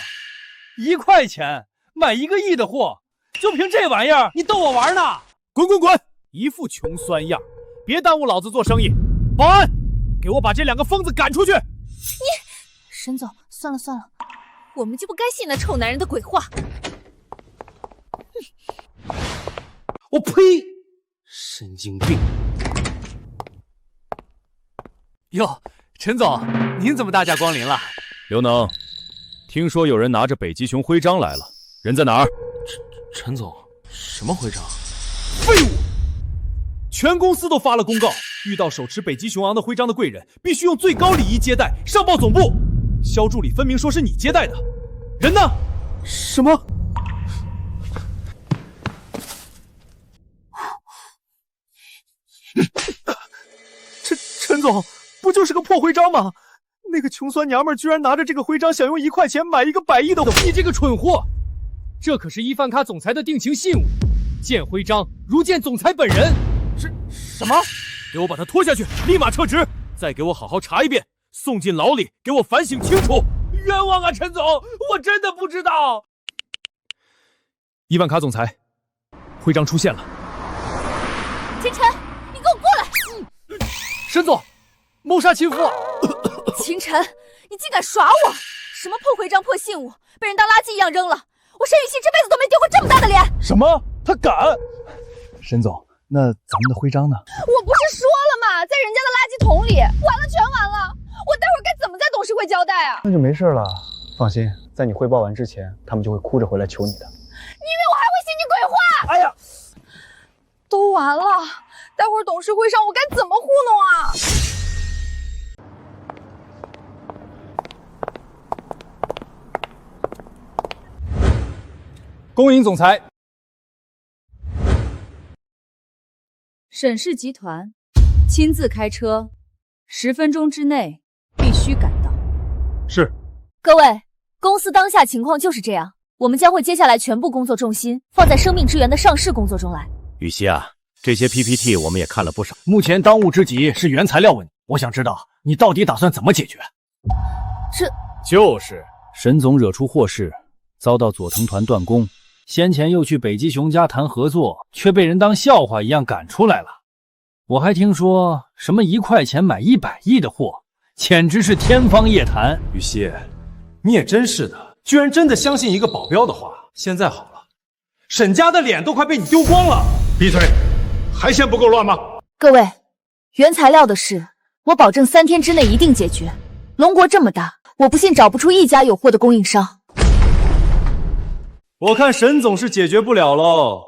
？1块钱买1个亿的货，就凭这玩意儿，你逗我玩呢？滚滚滚！一副穷酸样，别耽误老子做生意。保安，给我把这2个疯子赶出去！沈总，算了算了，我们就不该信那臭男人的鬼话。我呸！神经病！哟，陈总，您怎么大驾光临了？刘能，听说有人拿着北极熊徽章来了，人在哪儿？陈总，什么徽章？废物！全公司都发了公告，遇到手持北极熊昂的徽章的贵人，必须用最高礼仪接待，上报总部。肖助理分明说是你接待的，人呢？什么？陈总，不就是个破徽章吗？那个穷酸娘们居然拿着这个徽章，想用1块钱买一个100亿的。你这个蠢货！这可是伊凡卡总裁的定情信物，见徽章如见总裁本人。什么？给我把他拖下去，立马撤职！再给我好好查一遍，送进牢里，给我反省清楚！冤枉啊，陈总，我真的不知道。伊万卡总裁，徽章出现了。秦晨，你给我过来！沈总，谋杀亲夫！秦晨，你竟敢耍我！什么破徽章、破信物，被人当垃圾一样扔了！我沈雨熙这辈子都没丢过这么大的脸！什么？他敢？沈总，那咱们的徽章呢？我不是说了吗？在人家的垃圾桶里，完了全完了！我待会儿该怎么在董事会交代啊？那就没事了，放心，在你汇报完之前，他们就会哭着回来求你的。你以为我还会信你鬼话？哎呀，都完了，待会儿董事会上我该怎么糊弄啊？恭迎总裁。沈氏集团亲自开车，10分钟之内必须赶到。是。各位，公司当下情况就是这样，我们将会接下来全部工作重心放在生命之源的上市工作中来。雨熙啊，这些 PPT 我们也看了不少。目前当务之急是原材料问题，我想知道你到底打算怎么解决？这就是沈总惹出祸事，遭到佐藤团断供，先前又去北极熊家谈合作，却被人当笑话一样赶出来了。我还听说什么1块钱买100亿的货，简直是天方夜谭。雨熙，你也真是的，居然真的相信一个保镖的话。现在好了，沈家的脸都快被你丢光了。闭嘴，还嫌不够乱吗？各位，原材料的事，我保证3天之内一定解决。龙国这么大，我不信找不出一家有货的供应商。我看沈总是解决不了喽。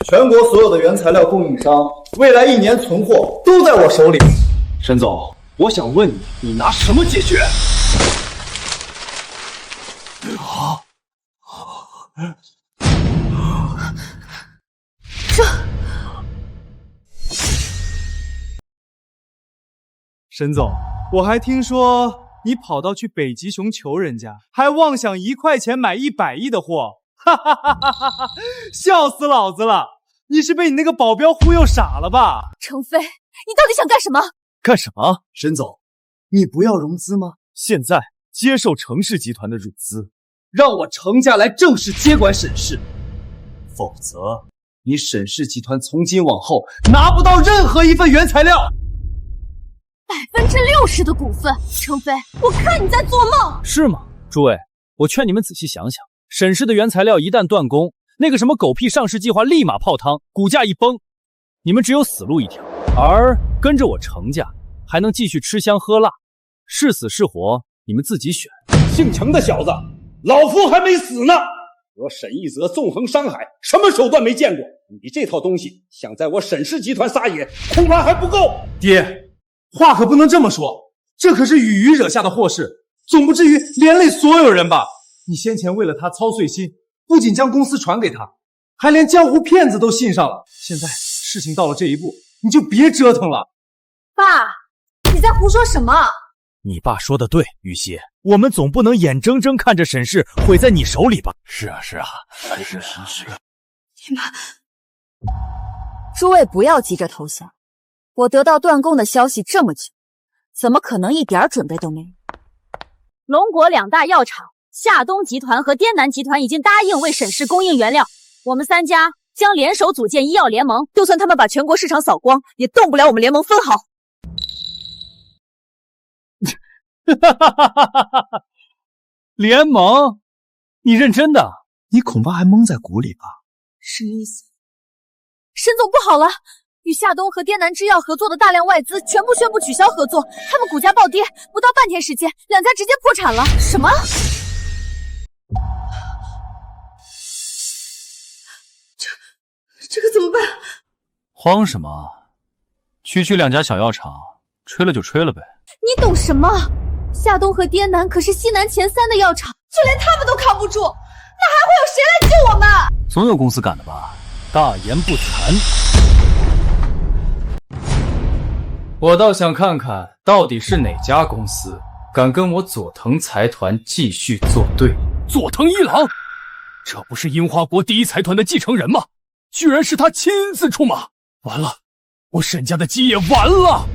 全国所有的原材料供应商，未来1年存货都在我手里。沈总，我想问你，你拿什么解决？沈总，我还听说你跑到去北极熊求人家，还妄想1块钱买100亿的货，哈哈哈哈哈哈！笑死老子了！你是被你那个保镖忽悠傻了吧？程飞，你到底想干什么？干什么？沈总，你不要融资吗？现在接受程氏集团的融资，让我程家来正式接管沈氏，否则你沈氏集团从今往后拿不到任何一份原材料。60%的股份，程飞，我看你在做梦。是吗？诸位，我劝你们仔细想想，沈氏的原材料一旦断供，那个什么狗屁上市计划立马泡汤，股价一崩，你们只有死路一条。而跟着我程家，还能继续吃香喝辣，是死是活，你们自己选。姓程的小子，老夫还没死呢！我沈一泽纵横商海，什么手段没见过？你这套东西想在我沈氏集团撒野，恐怕还不够。爹，话可不能这么说，这可是雨鱼惹下的祸事，总不至于连累所有人吧？你先前为了他操碎心，不仅将公司传给他，还连江湖骗子都信上了。现在事情到了这一步，你就别折腾了。爸，你在胡说什么？你爸说的对，雨熙，我们总不能眼睁睁看着沈氏毁在你手里吧？是啊，是啊，是啊，是啊。你们，诸位不要急着投降。我得到断供的消息这么久，怎么可能一点准备都没有？龙国2大药厂夏东集团和滇南集团已经答应为沈氏供应原料，我们3家将联手组建医药联盟，就算他们把全国市场扫光，也动不了我们联盟分毫。联盟？你认真的？你恐怕还蒙在鼓里吧？什么意思？沈总不好了，与夏东和滇南制药合作的大量外资全部宣布取消合作，他们股价暴跌，不到半天时间，2家直接破产了。什么？这个怎么办？慌什么？区2家小药厂，吹了就吹了呗。你懂什么？夏东和滇南可是西南前3的药厂，就连他们都扛不住，那还会有谁来救我们？总有公司敢的吧？大言不惭。我倒想看看，到底是哪家公司敢跟我佐藤财团继续作对？佐藤一郎，这不是樱花国第1财团的继承人吗？居然是他亲自出马！完了，我沈家的基业完了！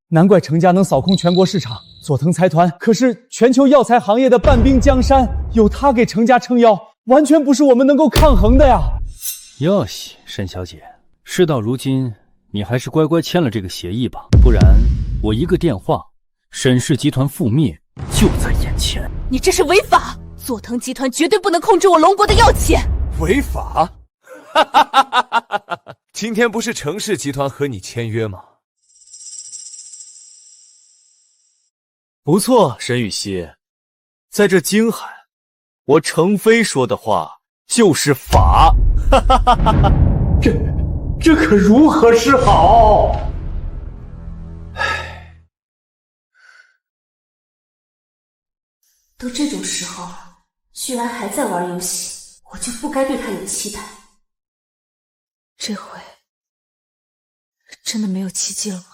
难怪程家能扫空全国市场，佐藤财团可是全球药材行业的半壁江山，有他给程家撑腰，完全不是我们能够抗衡的呀！哟西，沈小姐，事到如今，你还是乖乖签了这个协议吧，不然我一个电话，沈氏集团覆灭就在眼前。你这是违法！佐藤集团绝对不能控制我龙国的药企。违法？今天不是程氏集团和你签约吗？不错，沈雨熙，在这京海，我程飞说的话就是法。这可如何是好？都这种时候了，居然还在玩游戏，我就不该对他有期待。这回真的没有奇迹了吗？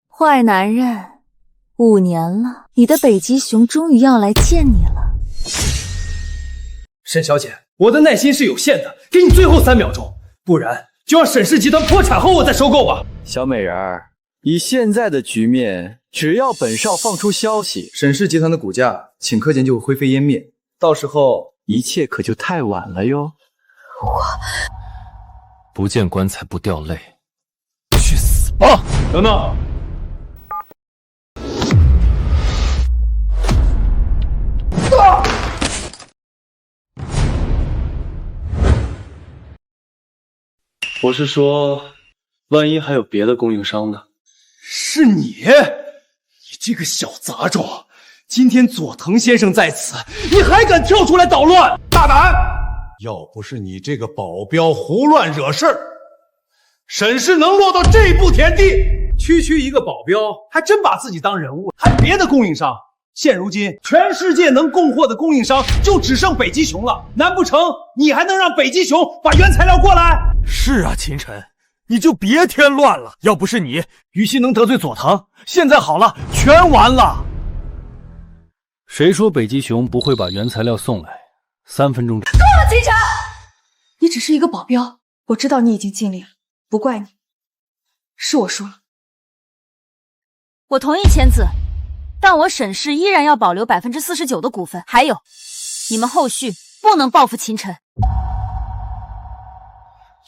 坏男人，5年了，你的北极熊终于要来见你了。沈小姐，我的耐心是有限的，给你最后3秒钟，不然就让沈氏集团破产后我再收购吧。小美人儿，以现在的局面，只要本少放出消息，沈氏集团的股价顷刻间就会灰飞烟灭，到时候一切可就太晚了哟。不见棺材不掉泪，去死吧！等等。我是说，万一还有别的供应商呢？是你这个小杂种！今天佐藤先生在此，你还敢跳出来捣乱？大胆！要不是你这个保镖胡乱惹事儿，沈氏能落到这步田地？区一个保镖，还真把自己当人物，还别的供应商。现如今，全世界能供货的供应商就只剩北极熊了。难不成你还能让北极熊把原材料过来？是啊，秦晨，你就别添乱了。要不是你，于西能得罪佐藤，现在好了，全完了。谁说北极熊不会把原材料送来？3分钟。够了，秦晨！你只是一个保镖，我知道你已经尽力了，不怪你。是我输了。我同意签字。但我沈氏依然要保留49%的股份，还有，你们后续不能报复秦晨。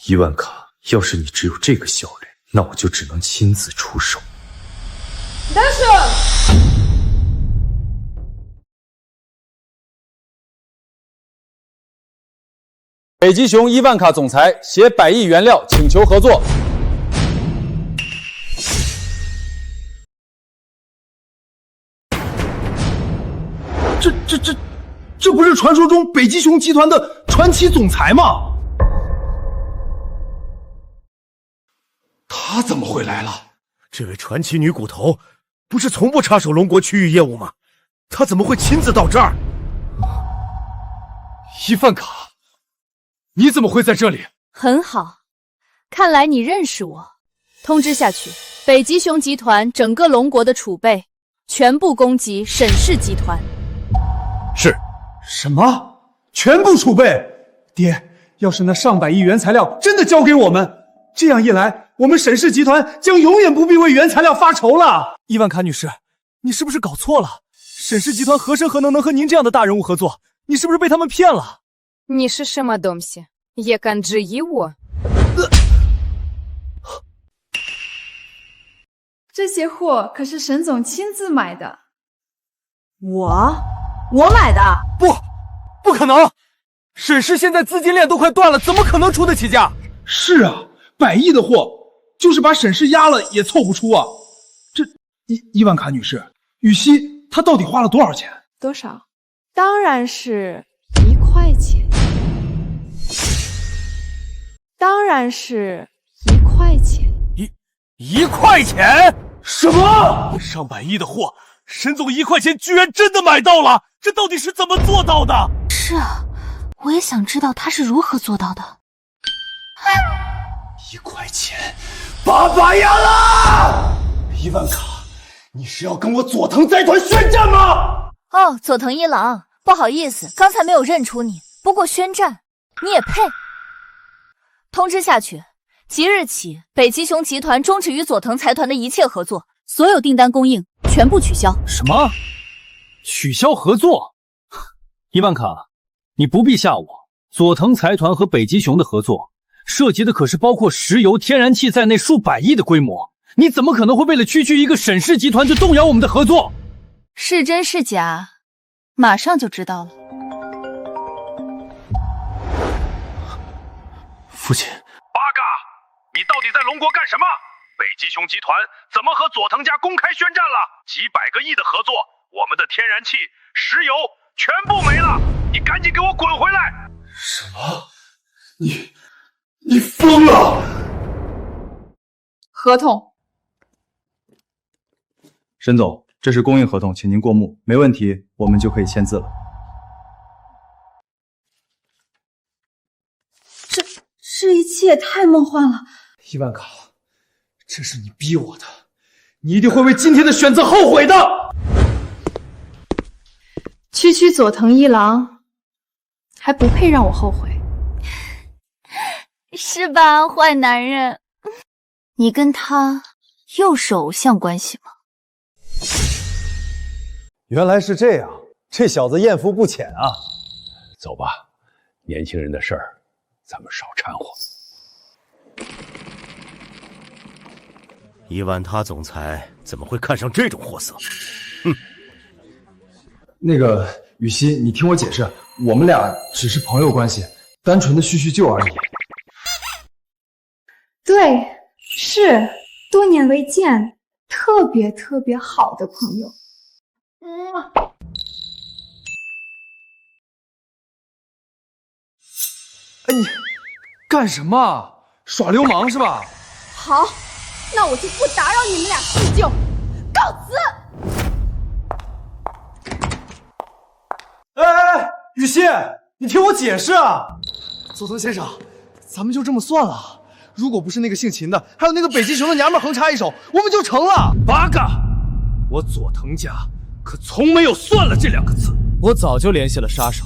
1万卡，要是你只有这个效率，那我就只能亲自出手。但是，北极熊1万卡总裁携100亿原料请求合作。这不是传说中北极熊集团的传奇总裁吗？他怎么会来了？这位传奇女骨头不是从不插手龙国区域业务吗？她怎么会亲自到这儿？1万卡，你怎么会在这里？很好，看来你认识我。通知下去，北极熊集团整个龙国的储备全部攻击沈氏集团。是。什么？全部储备。爹，要是那上百亿原材料真的交给我们，这样一来，我们沈氏集团将永远不必为原材料发愁了。伊万卡女士，你是不是搞错了？沈氏集团何生何能和您这样的大人物合作？你是不是被他们骗了？你是什么东西？也敢质疑我？这些货可是沈总亲自买的。我买的？不可能！沈氏现在资金链都快断了，怎么可能出得起价？是啊，100亿的货，就是把沈氏压了也凑不出啊。这伊万卡女士，雨熙她到底花了多少钱？多少？当然是1块钱。当然是1块钱。1块钱？什么？上百亿的货，沈总1块钱居然真的买到了，这到底是怎么做到的？是啊，我也想知道他是如何做到的。1块钱，800亿了！伊万卡，你是要跟我佐藤财团宣战吗？哦，佐藤一郎，不好意思，刚才没有认出你。不过宣战，你也配？通知下去，即日起，北极熊集团终止与佐藤财团的一切合作，所有订单供应全部取消。什么？取消合作？伊万卡，你不必吓我。佐藤财团和北极熊的合作，涉及的可是包括石油、天然气在内数百亿的规模。你怎么可能会为了区区一个沈氏集团就动摇我们的合作？是真是假，马上就知道了。父亲，八嘎，你到底在龙国干什么？北极熊集团怎么和佐藤家公开宣战了？几百个亿的合作，我们的天然气、石油全部没了！你赶紧给我滚回来！什么？你疯了！合同。沈总，这是供应合同，请您过目，没问题，我们就可以签字了。这一切也太梦幻了。伊万卡，这是你逼我的，你一定会为今天的选择后悔的。区区佐藤一郎，还不配让我后悔，是吧，坏男人？你跟他又是偶像关系吗？原来是这样，这小子艳福不浅啊！走吧，年轻人的事儿，咱们少掺和。伊万他总裁怎么会看上这种货色？哼！那个雨熙，你听我解释，我们俩只是朋友关系，单纯的叙叙旧而已。对，是多年未见，特别好的朋友。哎，你干什么？耍流氓是吧？好，那我就不打扰你们俩叙旧，告辞。哎，雨熙，你听我解释啊！佐藤先生，咱们就这么算了。如果不是那个姓秦的，还有那个北极熊的娘们横插一手，我们就成了。八嘎！我佐藤家可从没有算了这2个字。我早就联系了杀手，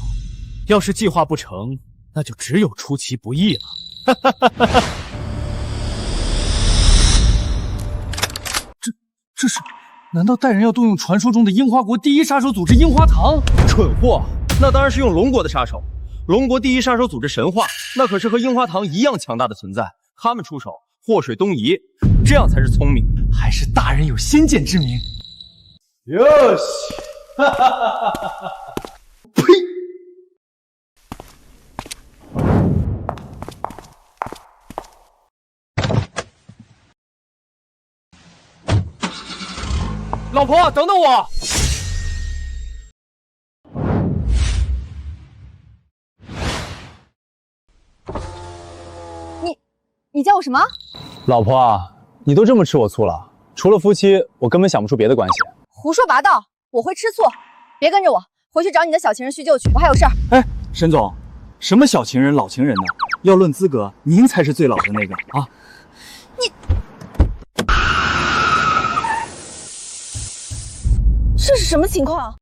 要是计划不成，那就只有出其不意了。这是？难道带人要动用传说中的樱花国第一杀手组织樱花堂？蠢货，那当然是用龙国的杀手。龙国第一杀手组织神话，那可是和樱花堂一样强大的存在。他们出手，祸水东移，这样才是聪明。还是大人有先见之明。哟西！哈哈哈哈哈！呸！老婆，等等我！你叫我什么？老婆啊，你都这么吃我醋了？除了夫妻，我根本想不出别的关系。胡说八道！我会吃醋，别跟着我，回去找你的小情人叙旧去，我还有事儿。哎，沈总，什么小情人、老情人呢？要论资格，您才是最老的那个啊！这是什么情况？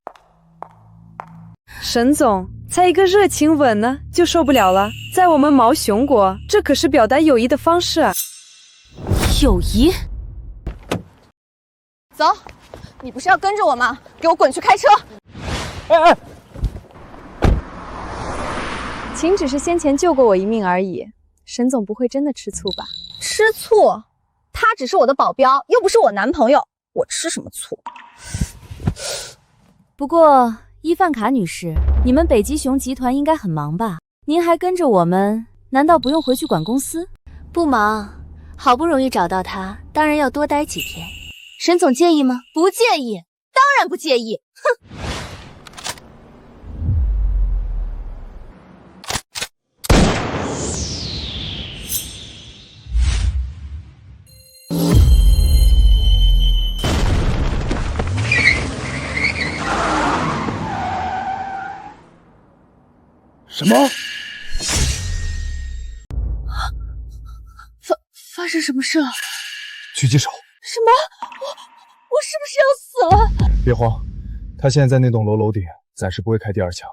沈总，才一个热情吻呢，就受不了了。在我们毛熊国，这可是表达友谊的方式。友谊？走，你不是要跟着我吗？给我滚去开车！哎！秦只是先前救过我一命而已，沈总不会真的吃醋吧？吃醋？他只是我的保镖，又不是我男朋友，我吃什么醋？不过伊范卡女士，你们北极熊集团应该很忙吧？您还跟着我们，难道不用回去管公司？不忙，好不容易找到他，当然要多待几天。沈总介意吗？不介意，当然不介意。哼。什么？发生什么事了？狙击手。什么？我是不是要死了？别慌，他现在在那栋楼顶，暂时不会开第二枪。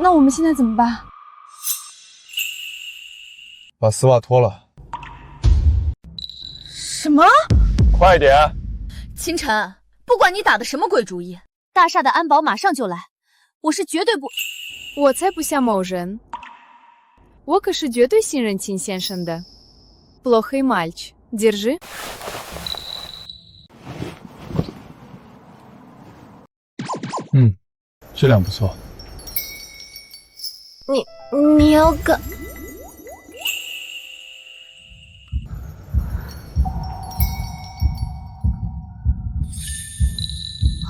那我们现在怎么办？把丝袜脱了。什么？快点！清晨，不管你打的什么鬼主意，大厦的安保马上就来，我是绝对不。我才不像某人，我可是绝对信任秦先生的。Плохой мальчик, держи。质量不错。你要干？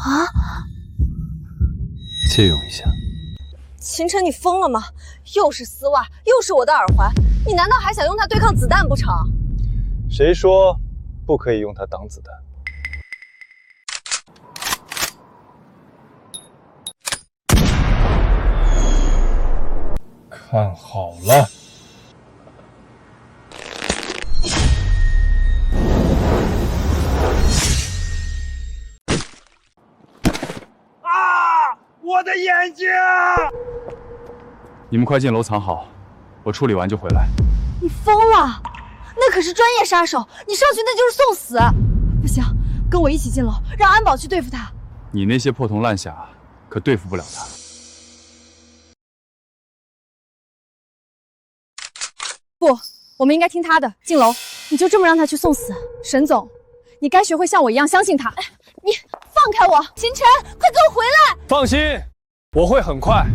啊！借用一下。秦晨，你疯了吗？又是丝袜，又是我的耳环，你难道还想用它对抗子弹不成？谁说不可以用它挡子弹？看好了。我的眼睛！你们快进楼藏好，我处理完就回来。你疯了？那可是专业杀手，你上去那就是送死！不行，跟我一起进楼，让安保去对付他。你那些破铜烂匣可对付不了他。不，我们应该听他的，进楼。你就这么让他去送死？沈总，你该学会像我一样相信他。你放开我！秦晨，快给我回来！放心，我会很快。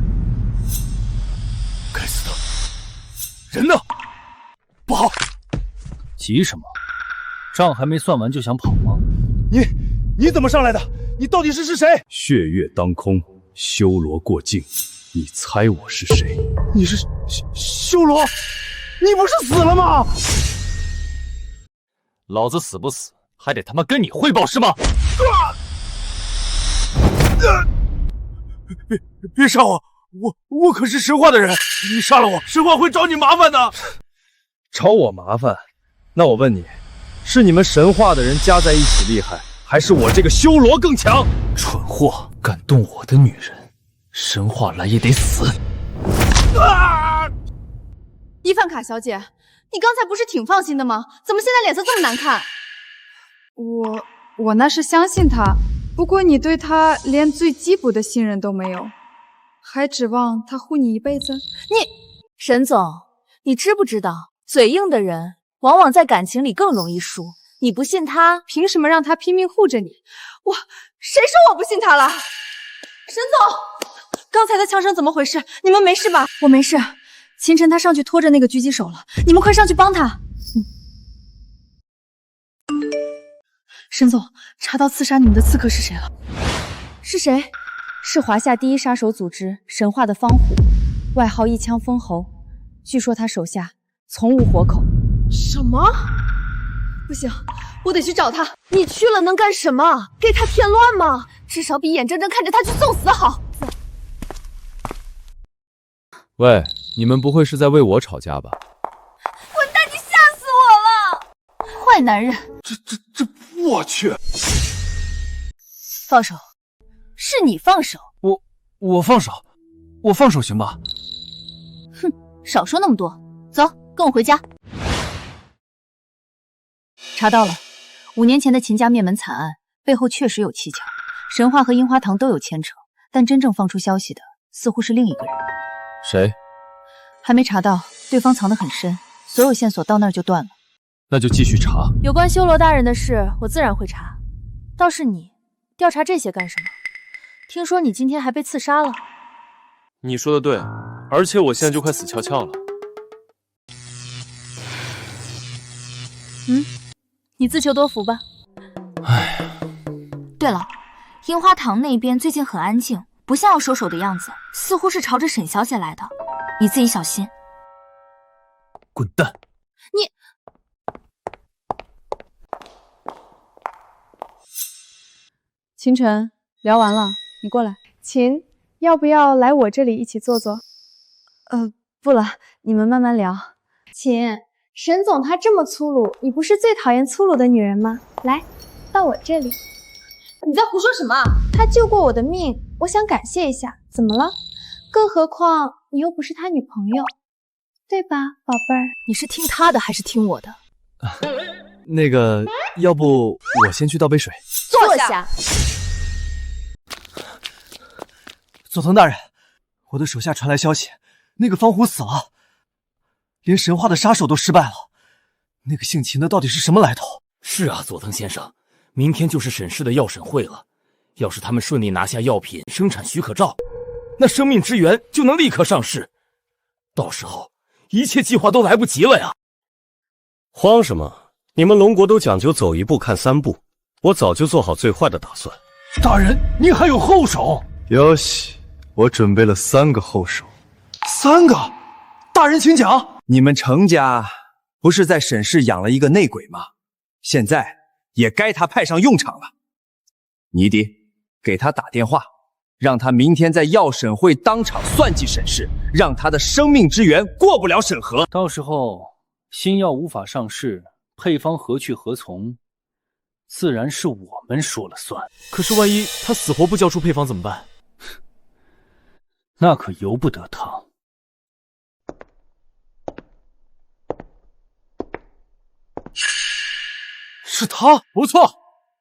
该死的，人呢？不好！急什么？账还没算完就想跑吗？你怎么上来的？你到底是谁？血月当空，修罗过境，你猜我是谁？你是修罗？你不是死了吗？老子死不死，还得他妈跟你汇报是吗？别杀我！我可是神话的人，你杀了我，神话会找你麻烦的。找我麻烦？那我问你，是你们神话的人加在一起厉害，还是我这个修罗更强？蠢货，敢动我的女人，神话来也得死！伊范卡小姐，你刚才不是挺放心的吗？怎么现在脸色这么难看？我那是相信他，不过你对他连最基本的信任都没有，还指望他护你一辈子？沈总，你知不知道，嘴硬的人往往在感情里更容易输。你不信他，凭什么让他拼命护着你？谁说我不信他了？沈总，刚才的枪声怎么回事？你们没事吧？我没事。秦晨他上去拖着那个狙击手了，你们快上去帮他。沈总，查到刺杀你们的刺客是谁了？是谁？是华夏第一杀手组织神话的方虎，外号一枪封喉。据说他手下从无活口。什么？不行，我得去找他。你去了能干什么？给他添乱吗？至少比眼睁睁看着他去送死好。喂，你们不会是在为我吵架吧？混蛋，你吓死我了！坏男人！这，我去！放手！是你放手！我放手行吧？哼，少说那么多，走，跟我回家。查到了，5年前的秦家灭门惨案背后确实有蹊跷，神话和樱花堂都有牵扯，但真正放出消息的似乎是另一个人。谁？还没查到，对方藏得很深，所有线索到那儿就断了。那就继续查。有关修罗大人的事，我自然会查。倒是你，调查这些干什么？听说你今天还被刺杀了。你说的对，而且我现在就快死翘翘了。你自求多福吧。对了，樱花堂那边最近很安静，不像要收手的样子，似乎是朝着沈小姐来的，你自己小心。滚蛋！你清晨，聊完了，你过来。秦，要不要来我这里一起坐坐？不了，你们慢慢聊。秦，沈总他这么粗鲁，你不是最讨厌粗鲁的女人吗？来，到我这里。你在胡说什么？他救过我的命，我想感谢一下。怎么了？更何况你又不是他女朋友，对吧，宝贝儿？你是听他的还是听我的？那个，要不我先去倒杯水。坐下。佐藤大人，我的手下传来消息，那个方虎死了，连神话的杀手都失败了。那个姓秦的到底是什么来头？是啊，佐藤先生，明天就是沈氏的药审会了。要是他们顺利拿下药品生产许可照，那生命之源就能立刻上市。到时候一切计划都来不及了呀！慌什么？你们龙国都讲究走一步看3步，我早就做好最坏的打算。大人，您还有后手？哟西，我准备了3个后手。3个？大人请讲。你们程家不是在沈氏养了一个内鬼吗？现在也该他派上用场了。尼迪，给他打电话，让他明天在药审会当场算计沈氏，让他的生命之源过不了审核。到时候新药无法上市，配方何去何从，自然是我们说了算。可是万一他死活不交出配方怎么办？那可由不得他。是他，不错。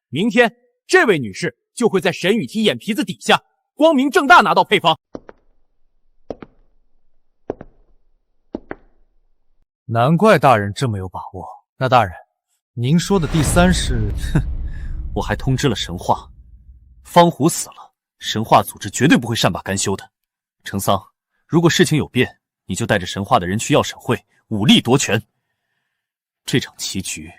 明天这位女士就会在沈雨提眼皮子底下光明正大拿到配方。难怪大人这么有把握。那大人，您说的第3是？我还通知了神话，方虎死了，神话组织绝对不会善罢甘休的。程桑，如果事情有变，你就带着神话的人去药审会，武力夺权。这场棋局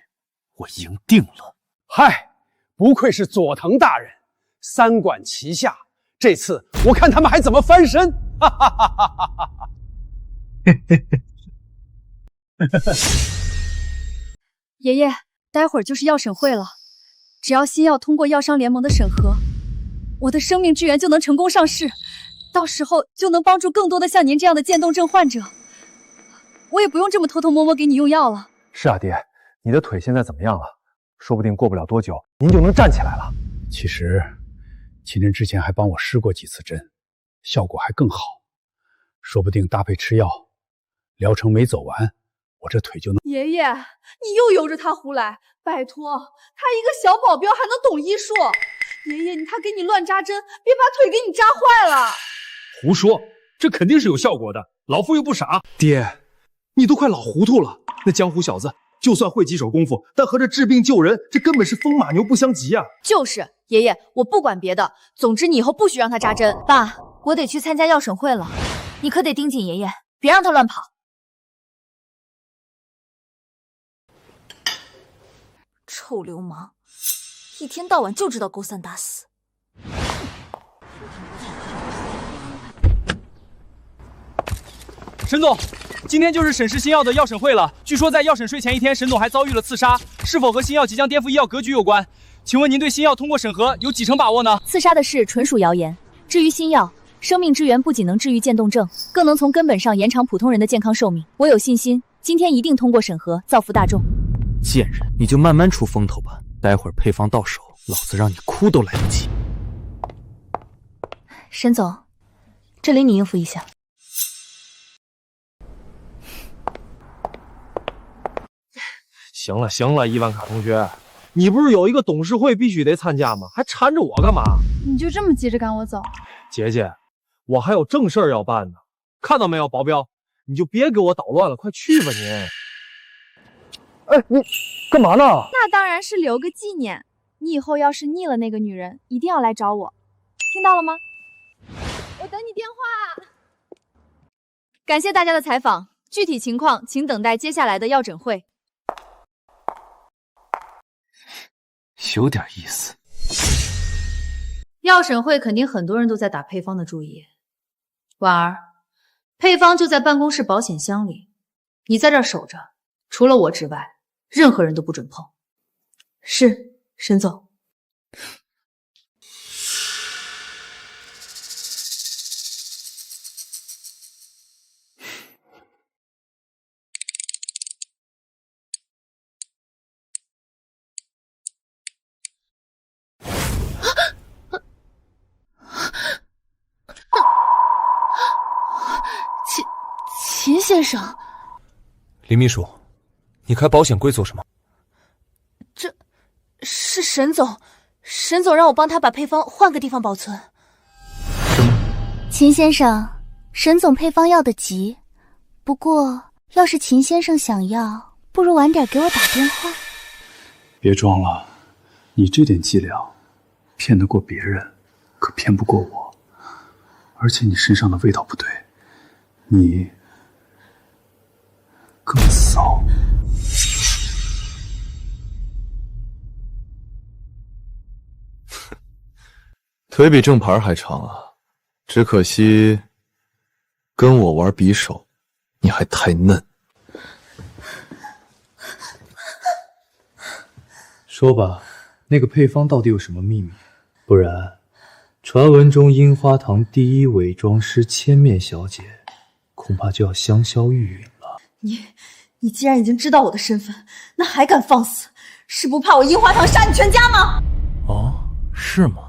我赢定了。嗨，不愧是佐藤大人，3管齐下，这次我看他们还怎么翻身！哈哈哈哈哈哈！爷爷，待会儿就是药审会了，只要新药通过药商联盟的审核，我的生命之源就能成功上市，到时候就能帮助更多的像您这样的渐冻症患者，我也不用这么偷偷摸摸给你用药了。是啊，爹，你的腿现在怎么样了？说不定过不了多久，您就能站起来了。其实，秦真之前还帮我施过几次针，效果还更好。说不定搭配吃药，疗程没走完，我这腿就能……爷爷，你又由着他胡来，拜托，他一个小保镖还能懂医术？爷爷，他给你乱扎针，别把腿给你扎坏了。胡说，这肯定是有效果的，老夫又不傻。爹，你都快老糊涂了。那江湖小子就算会几手功夫，但和这治病救人，这根本是风马牛不相及啊！就是爷爷，我不管别的，总之你以后不许让他扎针。爸，我得去参加药审会了，你可得盯紧爷爷，别让他乱跑。臭流氓，一天到晚就知道勾三搭四。沈总，今天就是沈氏新药的药审会了。据说在药审税前一天，沈总还遭遇了刺杀，是否和新药即将颠覆医药格局有关？请问您对新药通过审核有几成把握呢？刺杀的事纯属谣言。至于新药，生命之源不仅能治愈渐冻症，更能从根本上延长普通人的健康寿命。我有信心，今天一定通过审核，造福大众。贱人，你就慢慢出风头吧，待会儿配方到手，老子让你哭都来不及。沈总，这里你应付一下。行了行了，伊万卡同学，你不是有一个董事会必须得参加吗？还缠着我干嘛？你就这么急着赶我走？姐姐，我还有正事儿要办呢。看到没有，保镖，你就别给我捣乱了，快去吧你。哎，你干嘛呢？那当然是留个纪念。你以后要是腻了那个女人，一定要来找我，听到了吗？我等你电话。感谢大家的采访，具体情况请等待接下来的药诊会。有点意思。药审会肯定很多人都在打配方的注意。婉儿，配方就在办公室保险箱里，你在这儿守着，除了我之外，任何人都不准碰。是，沈总。秦先生，林秘书，你开保险柜做什么？这是沈总，沈总让我帮他把配方换个地方保存。秦先生，沈总配方要的急，不过要是秦先生想要，不如晚点给我打电话。别装了，你这点伎俩，骗得过别人，可骗不过我。而且你身上的味道不对，你更骚。腿比正牌还长啊，只可惜跟我玩匕首，你还太嫩。说吧，那个配方到底有什么秘密？不然，传闻中樱花堂第一伪装师千面小姐，恐怕就要香消玉殒了。你既然已经知道我的身份，那还敢放肆？是不怕我樱花堂杀你全家吗？哦，是吗？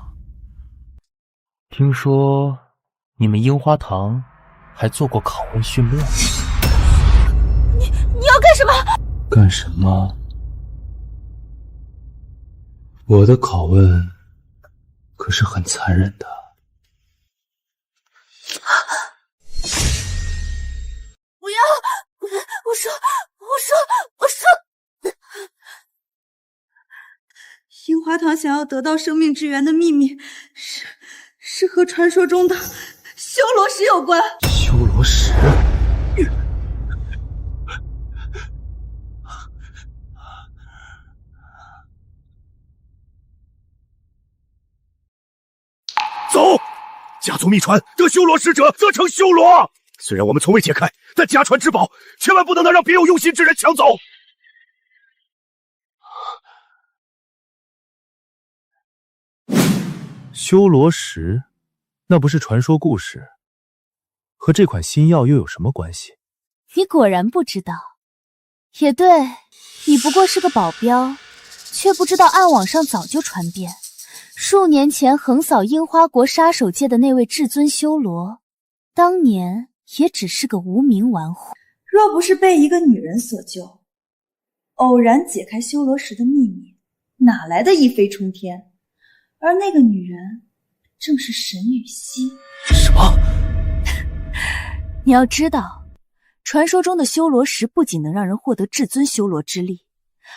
听说你们樱花堂还做过拷问训练。你要干什么？干什么？我的拷问可是很残忍的。不要！我说，樱花堂想要得到生命之源的秘密，是和传说中的修罗石有关。修罗石？走！家族秘传，得修罗使者则成修罗。虽然我们从未解开，但家传之宝，千万不能让别有用心之人抢走。修罗石，那不是传说故事，和这款新药又有什么关系？你果然不知道。也对，你不过是个保镖，却不知道暗网上早就传遍，数年前横扫樱花国杀手界的那位至尊修罗，当年也只是个无名玩户。若不是被一个女人所救，偶然解开修罗石的秘密，哪来的一飞冲天？而那个女人正是沈雨熙。什么？你要知道，传说中的修罗石不仅能让人获得至尊修罗之力，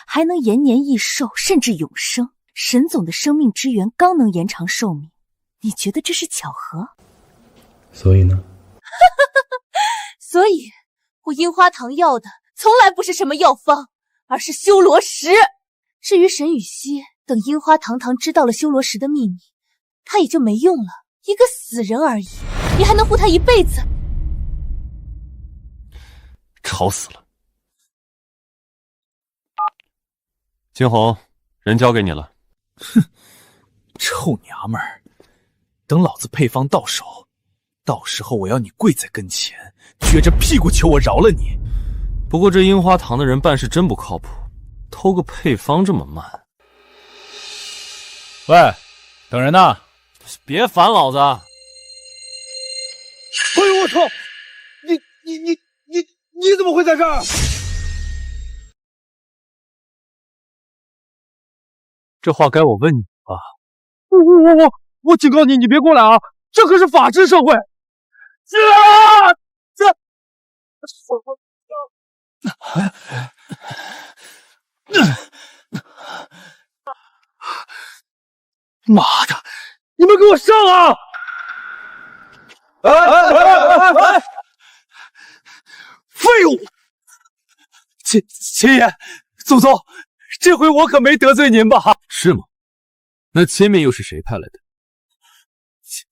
还能延年益寿，甚至永生。沈总的生命之源刚能延长寿命，你觉得这是巧合？所以呢？所以，我樱花堂要的从来不是什么药方，而是修罗石。至于沈雨熙，等樱花堂知道了修罗石的秘密，他也就没用了，一个死人而已。你还能护他一辈子？吵死了！金红，人交给你了。哼，臭娘们儿，等老子配方到手，到时候我要你跪在跟前，撅着屁股求我饶了你。不过这樱花堂的人办事真不靠谱，偷个配方这么慢。喂，等人呢，别烦老子！我操！你怎么会在这儿？这话该我问你吧？我警告你，你别过来啊！这可是法治社会。妈的！你们给我上啊！废物！秦爷，总总，这回我可没得罪您吧？是吗？那千面又是谁派来的？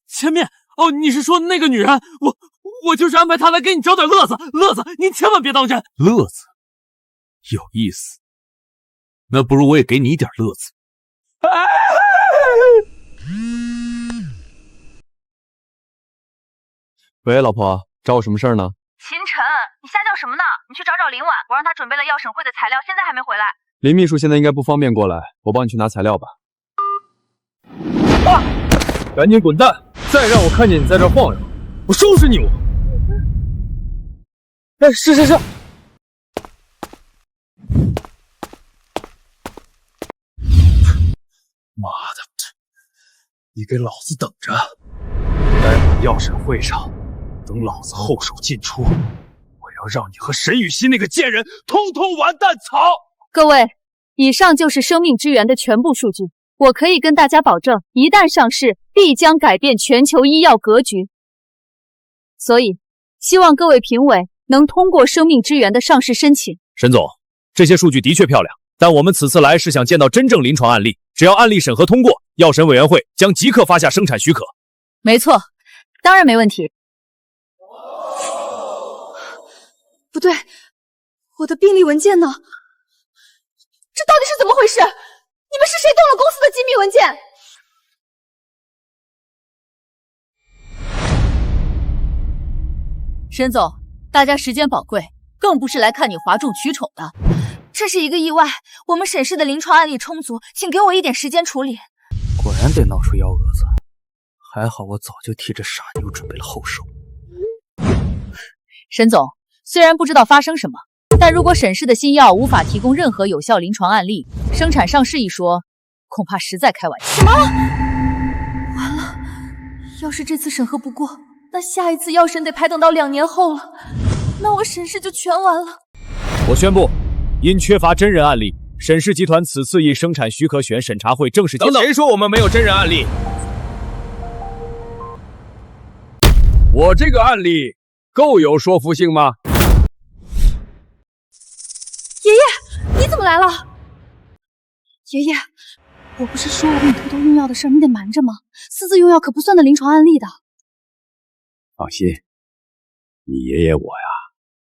千面？哦，你是说那个女人？我就是安排她来给你找点乐子，您千万别当真。乐子？有意思。那不如我也给你一点乐子。喂，老婆，找我什么事儿呢？秦晨，你瞎叫什么呢？你去找林婉，我让她准备了要审会的材料，现在还没回来。林秘书现在应该不方便过来，我帮你去拿材料吧。赶紧滚蛋！再让我看见你在这晃悠，我收拾你！是。妈的！你给老子等着！待会要审会上，等老子后手尽出，我要让你和沈雨熙那个贱人通通完蛋草！各位，以上就是生命之源的全部数据。我可以跟大家保证，一旦上市，必将改变全球医药格局。所以，希望各位评委能通过生命之源的上市申请。沈总，这些数据的确漂亮，但我们此次来是想见到真正临床案例，只要案例审核通过，药审委员会将即刻发下生产许可。没错，当然没问题。不对，我的病历文件呢？这到底是怎么回事？你们是谁动了公司的机密文件？沈总，大家时间宝贵，更不是来看你哗众取宠的。这是一个意外，我们审视的临床案例充足，请给我一点时间处理。果然得闹出幺蛾子，还好我早就替这傻妞准备了后手。沈总，虽然不知道发生什么，但如果审视的新药无法提供任何有效临床案例，生产上市一说，恐怕实在开玩笑。什么？完了！要是这次审核不过，那下一次药审得排等到2年后了，那我沈氏就全完了。我宣布，因缺乏真人案例，沈氏集团此次以生产许可选审查会正式结束。谁说我们没有真人案例？我这个案例够有说服性吗？爷爷，你怎么来了？爷爷，我不是说我给你偷偷用药的事你得瞒着吗？私自用药可不算的临床案例的。放心，你爷爷我呀，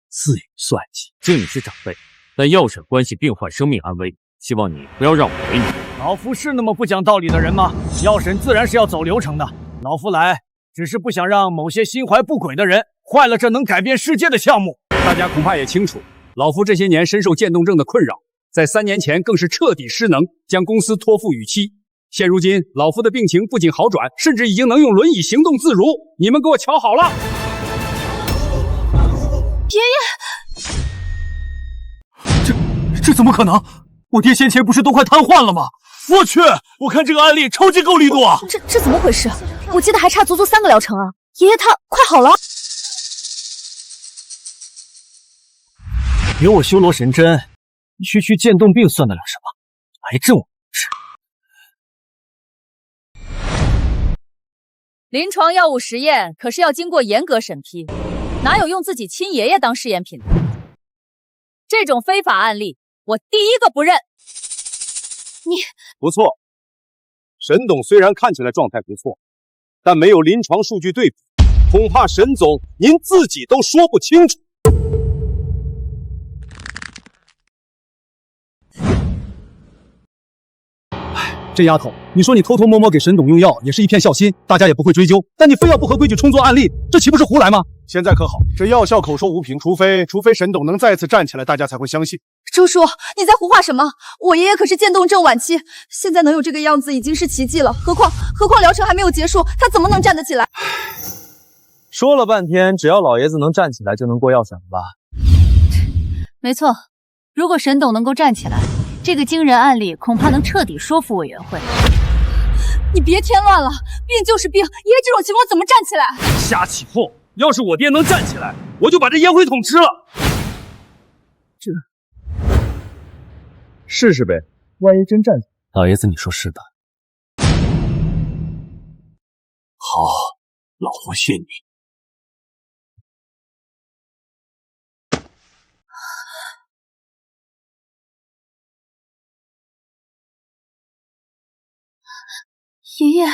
自有算计。敬你是长辈，但药审关系病患生命安危，希望你不要让我为难。老夫是那么不讲道理的人吗？药审自然是要走流程的，老夫来只是不想让某些心怀不轨的人坏了这能改变世界的项目。大家恐怕也清楚，老夫这些年深受渐冻症的困扰，在3年前更是彻底失能，将公司托付予妻。现如今，老夫的病情不仅好转，甚至已经能用轮椅行动自如。你们给我瞧好了！爷爷，这怎么可能？我爹先前不是都快瘫痪了吗？我去，我看这个案例超级够力度啊！这怎么回事？我记得还差足足3个疗程啊！爷爷他快好了。给我修罗神针，区渐冻病算得了什么？癌症我不治。临床药物实验可是要经过严格审批，哪有用自己亲爷爷当试验品的？这种非法案例，我第一个不认。你不错，沈董虽然看起来状态不错，但没有临床数据对比，恐怕沈总您自己都说不清楚。这丫头，你说你偷偷摸摸给沈董用药，也是一片孝心，大家也不会追究。但你非要不合规矩充作案例，这岂不是胡来吗？现在可好，这药效口说无凭，除非沈董能再次站起来，大家才会相信。周叔，你在胡话什么？我爷爷可是渐冻症晚期，现在能有这个样子已经是奇迹了。何况疗程还没有结束，他怎么能站得起来？说了半天，只要老爷子能站起来，就能过药审了吧？没错，如果沈董能够站起来，这个惊人案例恐怕能彻底说服委员会。你别添乱了，病就是病，爷爷这种情况怎么站起来？瞎起哄！要是我爹能站起来，我就把这烟灰桶吃了。这试试呗，万一真站起来。老爷子，你说是吧？好，老夫信你。爷爷，爷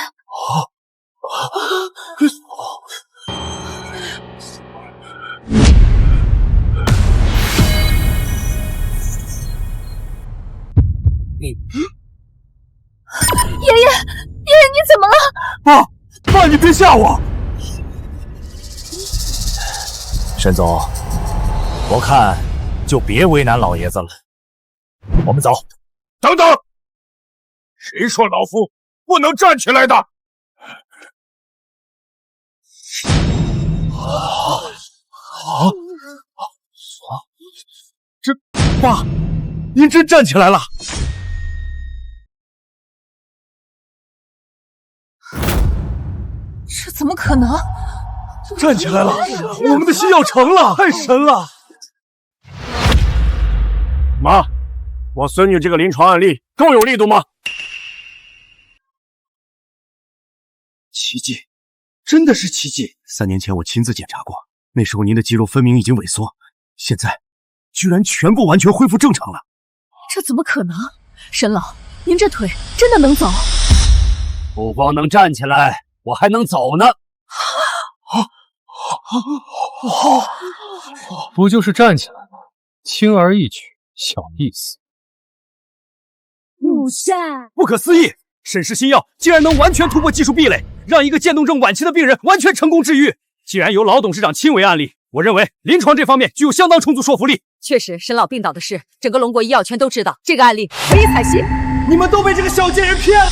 爷，你怎么了？爸，你别吓我！沈总，我看就别为难老爷子了，我们走。等等，谁说老夫不能站起来的？这爸，您真站起来了！这怎么可能？站起来了，我们的心要成了，太神了！妈，我孙女这个临床案例够有力度吗？奇迹，真的是奇迹！3年前我亲自检查过，那时候您的肌肉分明已经萎缩，现在居然全部完全恢复正常了。这怎么可能？沈老，您这腿真的能走？不光能站起来，我还能走呢。不就是站起来吗？轻而易举，小意思。母善，不可思议！沈氏新药竟然能完全突破技术壁垒，让一个渐冻症晚期的病人完全成功治愈。既然由老董事长亲为案例，我认为临床这方面具有相当充足说服力。确实，沈老病倒的事，整个龙国医药圈都知道，这个案例可以采信。你们都被这个小贱人骗了！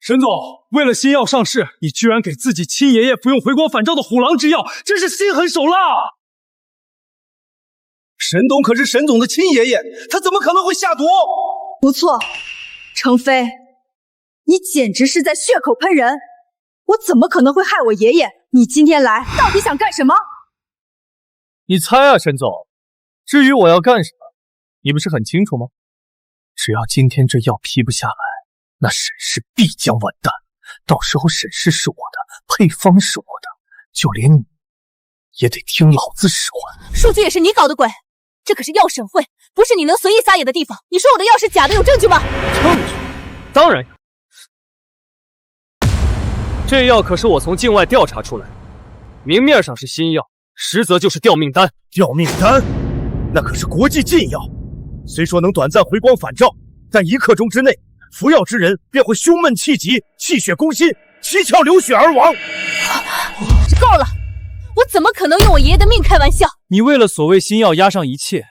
沈总，为了新药上市，你居然给自己亲爷爷服用回光返照的虎狼之药，真是心狠手辣！沈董可是沈总的亲爷爷，他怎么可能会下毒？不错，程飞，你简直是在血口喷人！我怎么可能会害我爷爷？你今天来到底想干什么？你猜啊，沈总。至于我要干什么，你不是很清楚吗？只要今天这药批不下来，那沈氏必将完蛋。到时候沈氏是我的，配方是我的，就连你也得听老子使唤。数据也是你搞的鬼，这可是药审会，不是你能随意撒野的地方。你说我的药是假的，有证据吗？证据？当然有。这药可是我从境外调查出来的，明面上是新药，实则就是吊命丹。吊命丹，那可是国际禁药，虽说能短暂回光返照，但1刻钟之内，服药之人便会胸闷气急、气血攻心、七窍流血而亡。够了！我怎么可能用我爷爷的命开玩笑？你为了所谓新药押上一切，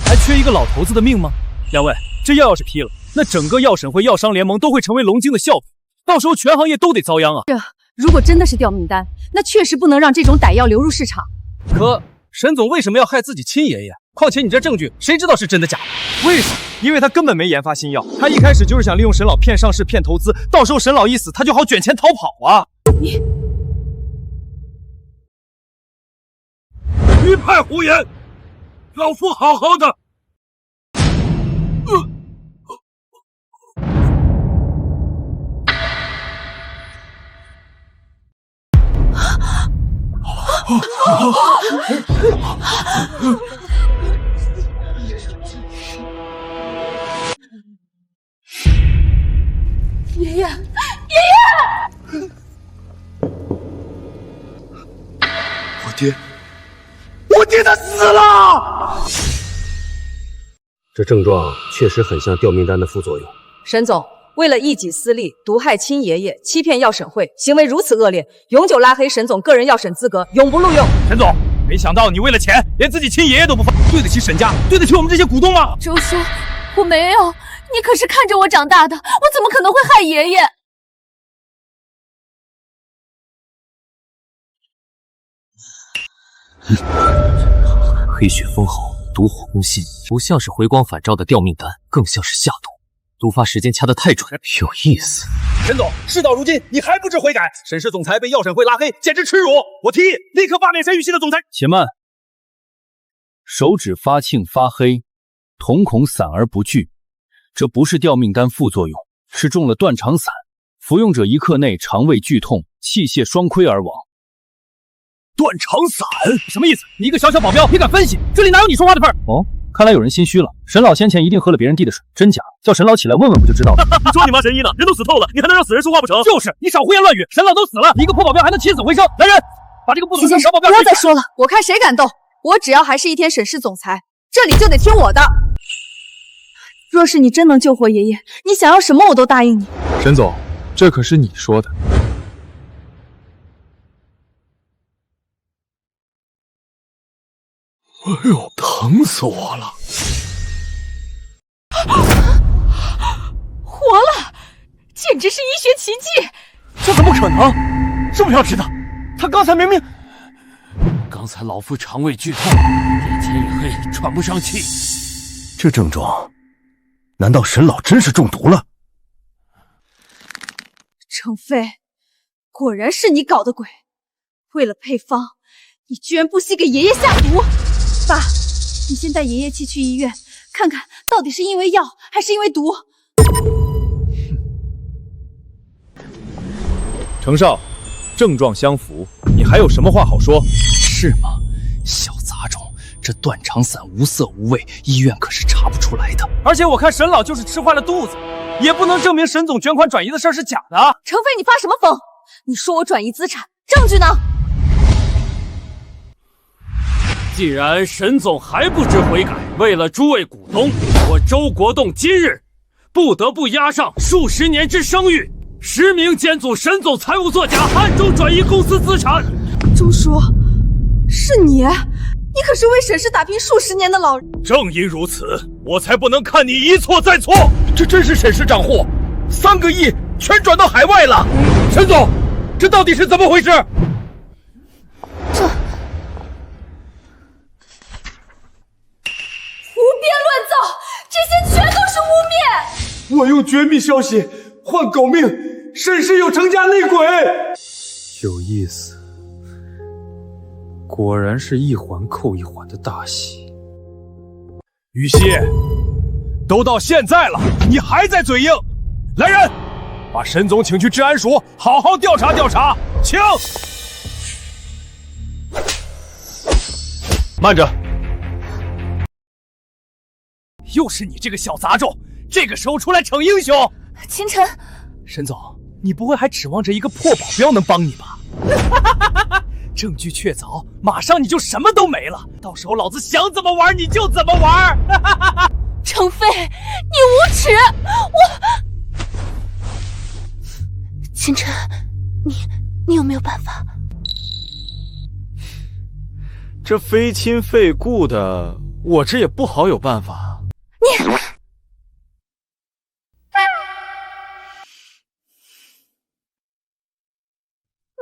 还缺一个老头子的命吗？两位，这药要是批了，那整个药审会药商联盟都会成为龙晶的笑柄，到时候全行业都得遭殃啊！这如果真的是吊命丹，那确实不能让这种歹药流入市场。可沈总为什么要害自己亲爷爷？况且你这证据谁知道是真的假的？为什么？因为他根本没研发新药，他一开始就是想利用沈老骗上市、骗投资，到时候沈老一死，他就好卷钱逃跑啊！你一派胡言！老夫好好的。爷爷，爷爷！我爹他死了！这症状确实很像吊命丹的副作用。沈总为了一己私利，毒害亲爷爷，欺骗药审会，行为如此恶劣，永久拉黑沈总个人药审资格，永不录用。沈总，没想到你为了钱，连自己亲爷爷都不放，对得起沈家，对得起我们这些股东吗？周叔，我没有，你可是看着我长大的，我怎么可能会害爷爷？黑血封喉，毒火攻心，不像是回光返照的吊命丹，更像是下毒。毒发时间掐得太准，有意思。沈总，事到如今，你还不知悔改？沈氏总裁被药审会拉黑，简直耻辱！我提议立刻罢免沈雨熙的总裁。且慢，手指发庆发黑，瞳孔散而不聚，这不是吊命丹副作用，是中了断肠散，服用者1刻内肠胃剧痛、气血双亏而亡。断肠散什么意思？你一个小小保镖也敢分析？这里哪有你说话的份儿？哦，看来有人心虚了。沈老先前一定喝了别人递的水，真假？叫沈老起来问问不就知道了。你说你妈神医呢？人都死透了，你还能让死人说话不成？就是，你少胡言乱语。沈老都死了，你一个破保镖还能起死回生？来人，把这个不懂的小保镖。不要再说了，我看谁敢动！我只要还是一天沈氏总裁，这里就得听我的。若是你真能救活爷爷，你想要什么我都答应你。沈总，这可是你说的。哎呦，疼死我了！活了，简直是医学奇迹！这怎么可能？这么要紧的，他刚才明明……刚才老夫肠胃剧痛，眼前一黑，喘不上气。这症状，难道沈老真是中毒了？程飞，果然是你搞的鬼！为了配方，你居然不惜给爷爷下毒！爸，你先带爷爷去医院，看看到底是因为药还是因为毒。程少，症状相符，你还有什么话好说？是吗？小杂种，这断肠散无色无味，医院可是查不出来的。而且我看沈老就是吃坏了肚子，也不能证明沈总卷款转移的事是假的。程飞，你发什么疯？你说我转移资产，证据呢？既然沈总还不知悔改，为了诸位股东，我周国栋今日不得不押上数十年之声誉，实名检阻沈总财务作假，暗中转移公司资产。钟叔，是你？你可是为沈氏打拼数十年的老人。正因如此，我才不能看你一错再错。这真是沈氏账户，3个亿全转到海外了。沈总，这到底是怎么回事？胡编乱造，这些全都是污蔑！我用绝密消息换狗命，沈氏有成家内鬼。有意思，果然是一环扣一环的大戏。雨熙，都到现在了，你还在嘴硬？来人，把沈总请去治安署，好好调查调查。请。慢着。又是你这个小杂种，这个时候出来逞英雄！秦晨，沈总，你不会还指望着一个破保镖能帮你吧？证据确凿，马上你就什么都没了，到时候老子想怎么玩你就怎么玩！程飞，你无耻！秦晨，你有没有办法？这非亲非故的，我这也不好有办法。你，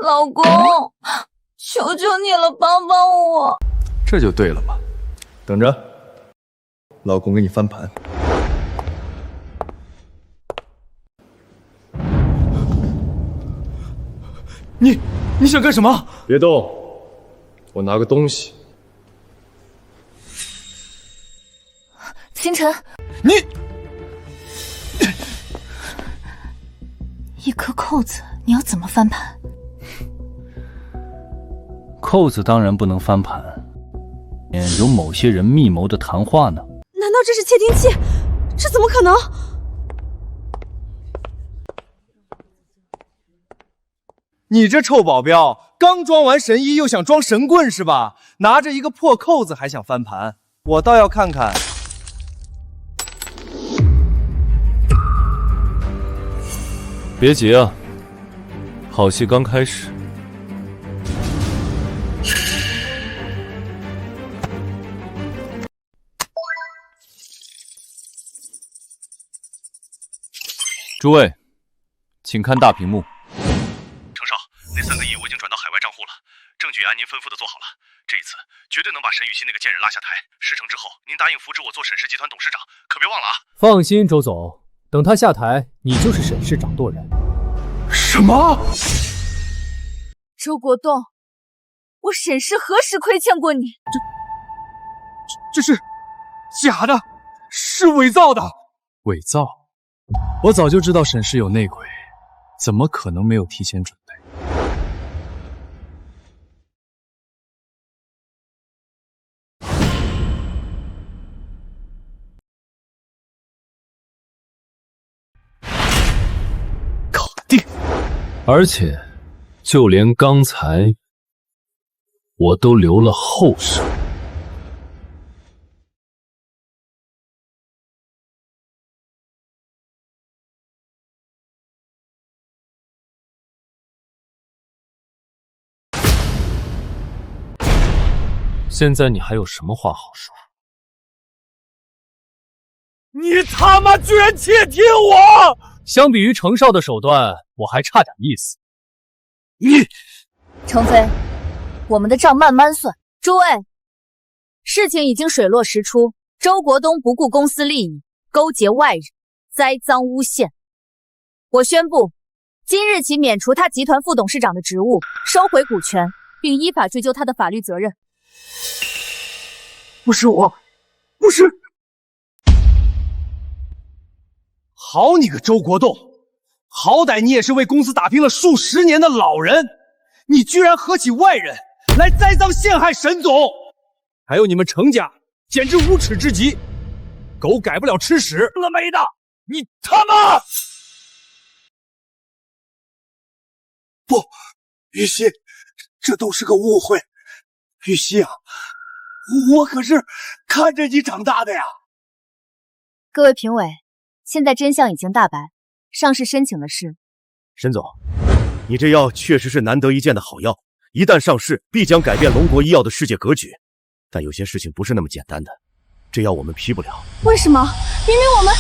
老公，求求你了，帮帮我！这就对了嘛，等着，老公给你翻盘。你想干什么？别动，我拿个东西。秦晨，你一颗扣子，你要怎么翻盘？扣子当然不能翻盘，有某些人密谋的谈话呢。难道这是窃听器？这怎么可能？你这臭保镖，刚装完神医又想装神棍是吧？拿着一个破扣子还想翻盘，我倒要看看。别急啊，好戏刚开始。诸位，请看大屏幕。程少，那3个亿我已经转到海外账户了，证据按您吩咐的做好了，这一次绝对能把沈雨欣那个贱人拉下台。事成之后，您答应扶植我做沈氏集团董事长，可别忘了啊！放心，周总，等他下台，你就是沈氏掌舵人。什么？周国栋，我沈氏何时亏欠过你？这是假的，是伪造的。伪造？我早就知道沈氏有内鬼，怎么可能没有提前准备？搞定！而且，就连刚才我都留了后手。现在你还有什么话好说？你他妈居然窃听我！相比于程少的手段，我还差点意思。你，程飞，我们的账慢慢算。诸位，事情已经水落石出，周国东不顾公司利益，勾结外人，栽赃诬陷。我宣布，今日起免除他集团副董事长的职务，收回股权，并依法追究他的法律责任。不是我，不是。好你个周国栋，好歹你也是为公司打拼了数十年的老人，你居然合起外人来栽赃陷害沈总！还有你们程家，简直无耻至极，狗改不了吃屎了没的！你他妈！不，雨熙，这都是个误会。雨熙啊，我可是看着你长大的呀！各位评委，现在真相已经大白，上市申请的是沈总，你这药确实是难得一见的好药，一旦上市，必将改变龙国医药的世界格局。但有些事情不是那么简单的，这药我们批不了。为什么？明明我们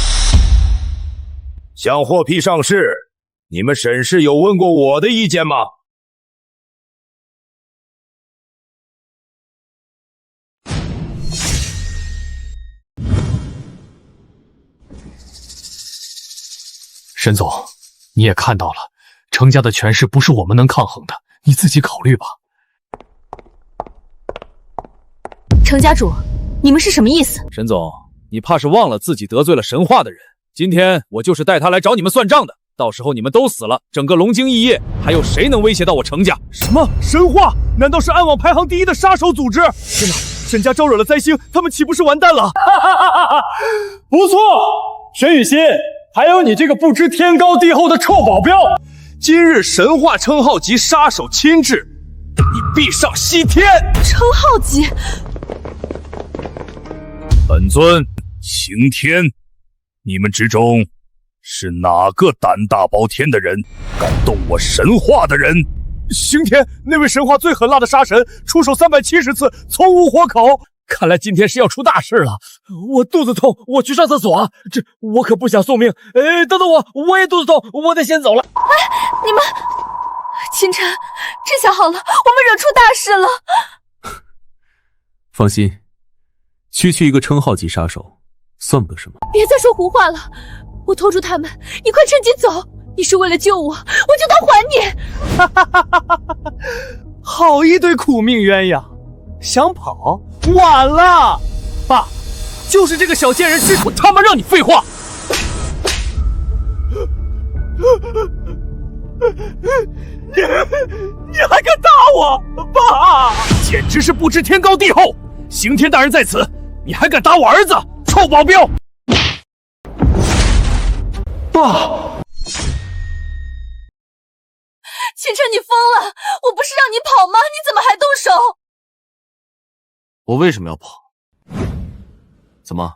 想获批上市，你们沈氏有问过我的意见吗？沈总，你也看到了，程家的权势不是我们能抗衡的，你自己考虑吧。程家主，你们是什么意思？沈总，你怕是忘了自己得罪了神话的人。今天我就是带他来找你们算账的，到时候你们都死了，整个龙京异业还有谁能威胁到我程家？什么神话？难道是暗网排行第一的杀手组织？天哪，沈家招惹了灾星，他们岂不是完蛋了？不错，沈雨欣，还有你这个不知天高地厚的臭保镖，今日神话称号级杀手亲至，你必上西天！称号级？本尊刑天，你们之中是哪个胆大包天的人，敢动我神话的人？刑天，那位神话最狠辣的杀神，出手370次，从无活口。看来今天是要出大事了。我肚子痛，我去上厕所啊！我可不想送命。等等我也肚子痛，我得先走了。哎，你们，秦晨，这下好了，我们惹出大事了。放心，区区一个称号级杀手，算不得什么。别再说胡话了，我拖住他们，你快趁机走。你是为了救我，我就当还你。哈哈哈哈哈！好一对苦命鸳鸯，想跑晚了。爸，就是这个小贱人我他妈让你废话！你还敢打我，爸！简直是不知天高地厚！刑天大人在此，你还敢打我儿子？臭保镖！爸！秦晨，你疯了！我不是让你跑吗？你怎么还动手？我为什么要跑？怎么？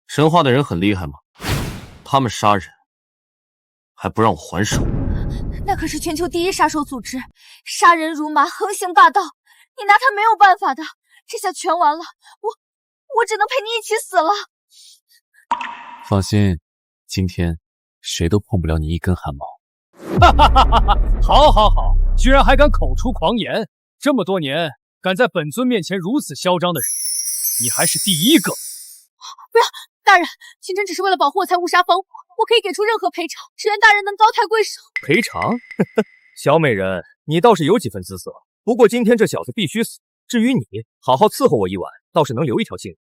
神话的人很厉害吗？他们杀人，还不让我还手？那可是全球第一杀手组织，杀人如麻，横行霸道，你拿他没有办法的。这下全完了，我只能陪你一起死了。放心，今天谁都碰不了你一根汗毛。哈哈哈哈！好，居然还敢口出狂言！这么多年，敢在本尊面前如此嚣张的人，你还是第一个。不要，大人，清晨只是为了保护我才误杀方虎，我可以给出任何赔偿，只愿大人能高抬贵手。赔偿？小美人，你倒是有几分姿色。不过今天这小子必须死。至于你，好好伺候我一晚，倒是能留一条性命。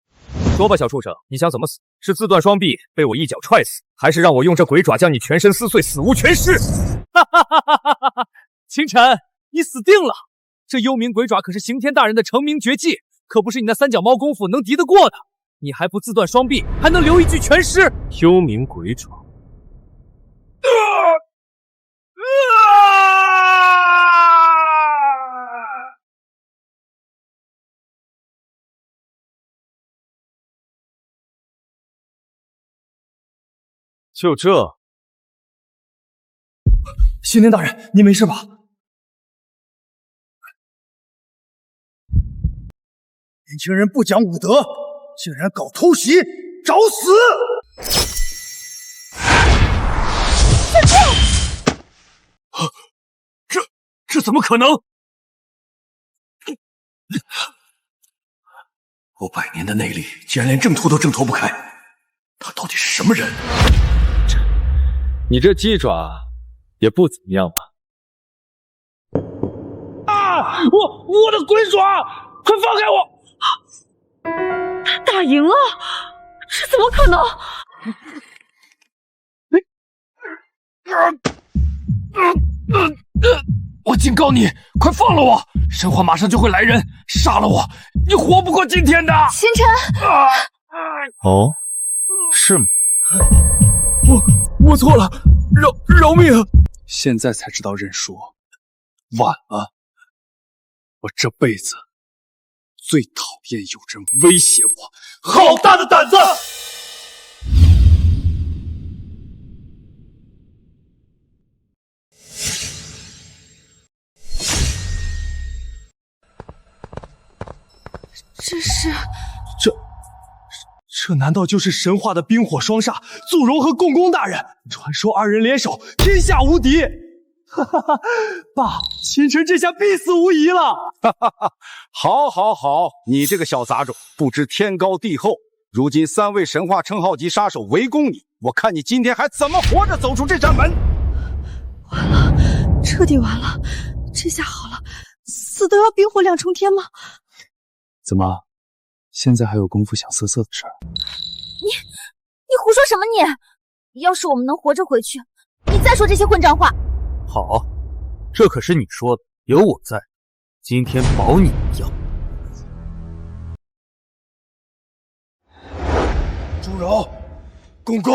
说吧，小畜生，你想怎么死？是自断双臂，被我一脚踹死，还是让我用这鬼爪将你全身撕碎，死无全尸？清晨，你死定了！这幽冥鬼爪可是刑天大人的成名绝技，可不是你那三脚猫功夫能敌得过的。你还不自断双臂，还能留一具全尸？幽冥鬼爪。就这？刑天大人，您没事吧？年轻人不讲武德，竟然搞偷袭，找死！这怎么可能？500年的内力，竟然连挣脱都挣脱不开，他到底是什么人？你这鸡爪也不怎么样吧？啊！我的鬼爪，快放开我！打赢了，这怎么可能？我警告你，快放了我！神话马上就会来人，杀了我，你活不过今天的。清晨，哦，是吗？我错了，饶命！现在才知道认输，晚了。我这辈子最讨厌有人威胁我，好大的胆子！这是这难道就是神话的冰火双煞，祝融和共工大人？传说二人联手，天下无敌！哈哈哈，爸，清晨这下必死无疑了！哈哈哈，好，你这个小杂种，不知天高地厚。如今3位神话称号级杀手围攻你，我看你今天还怎么活着走出这扇门！完了，彻底完了！这下好了，死都要冰火两重天吗？怎么？现在还有功夫想色色的事儿？你胡说什么你？要是我们能活着回去，你再说这些混账话。好，这可是你说的，有我在，今天保你一样。祝融，共工，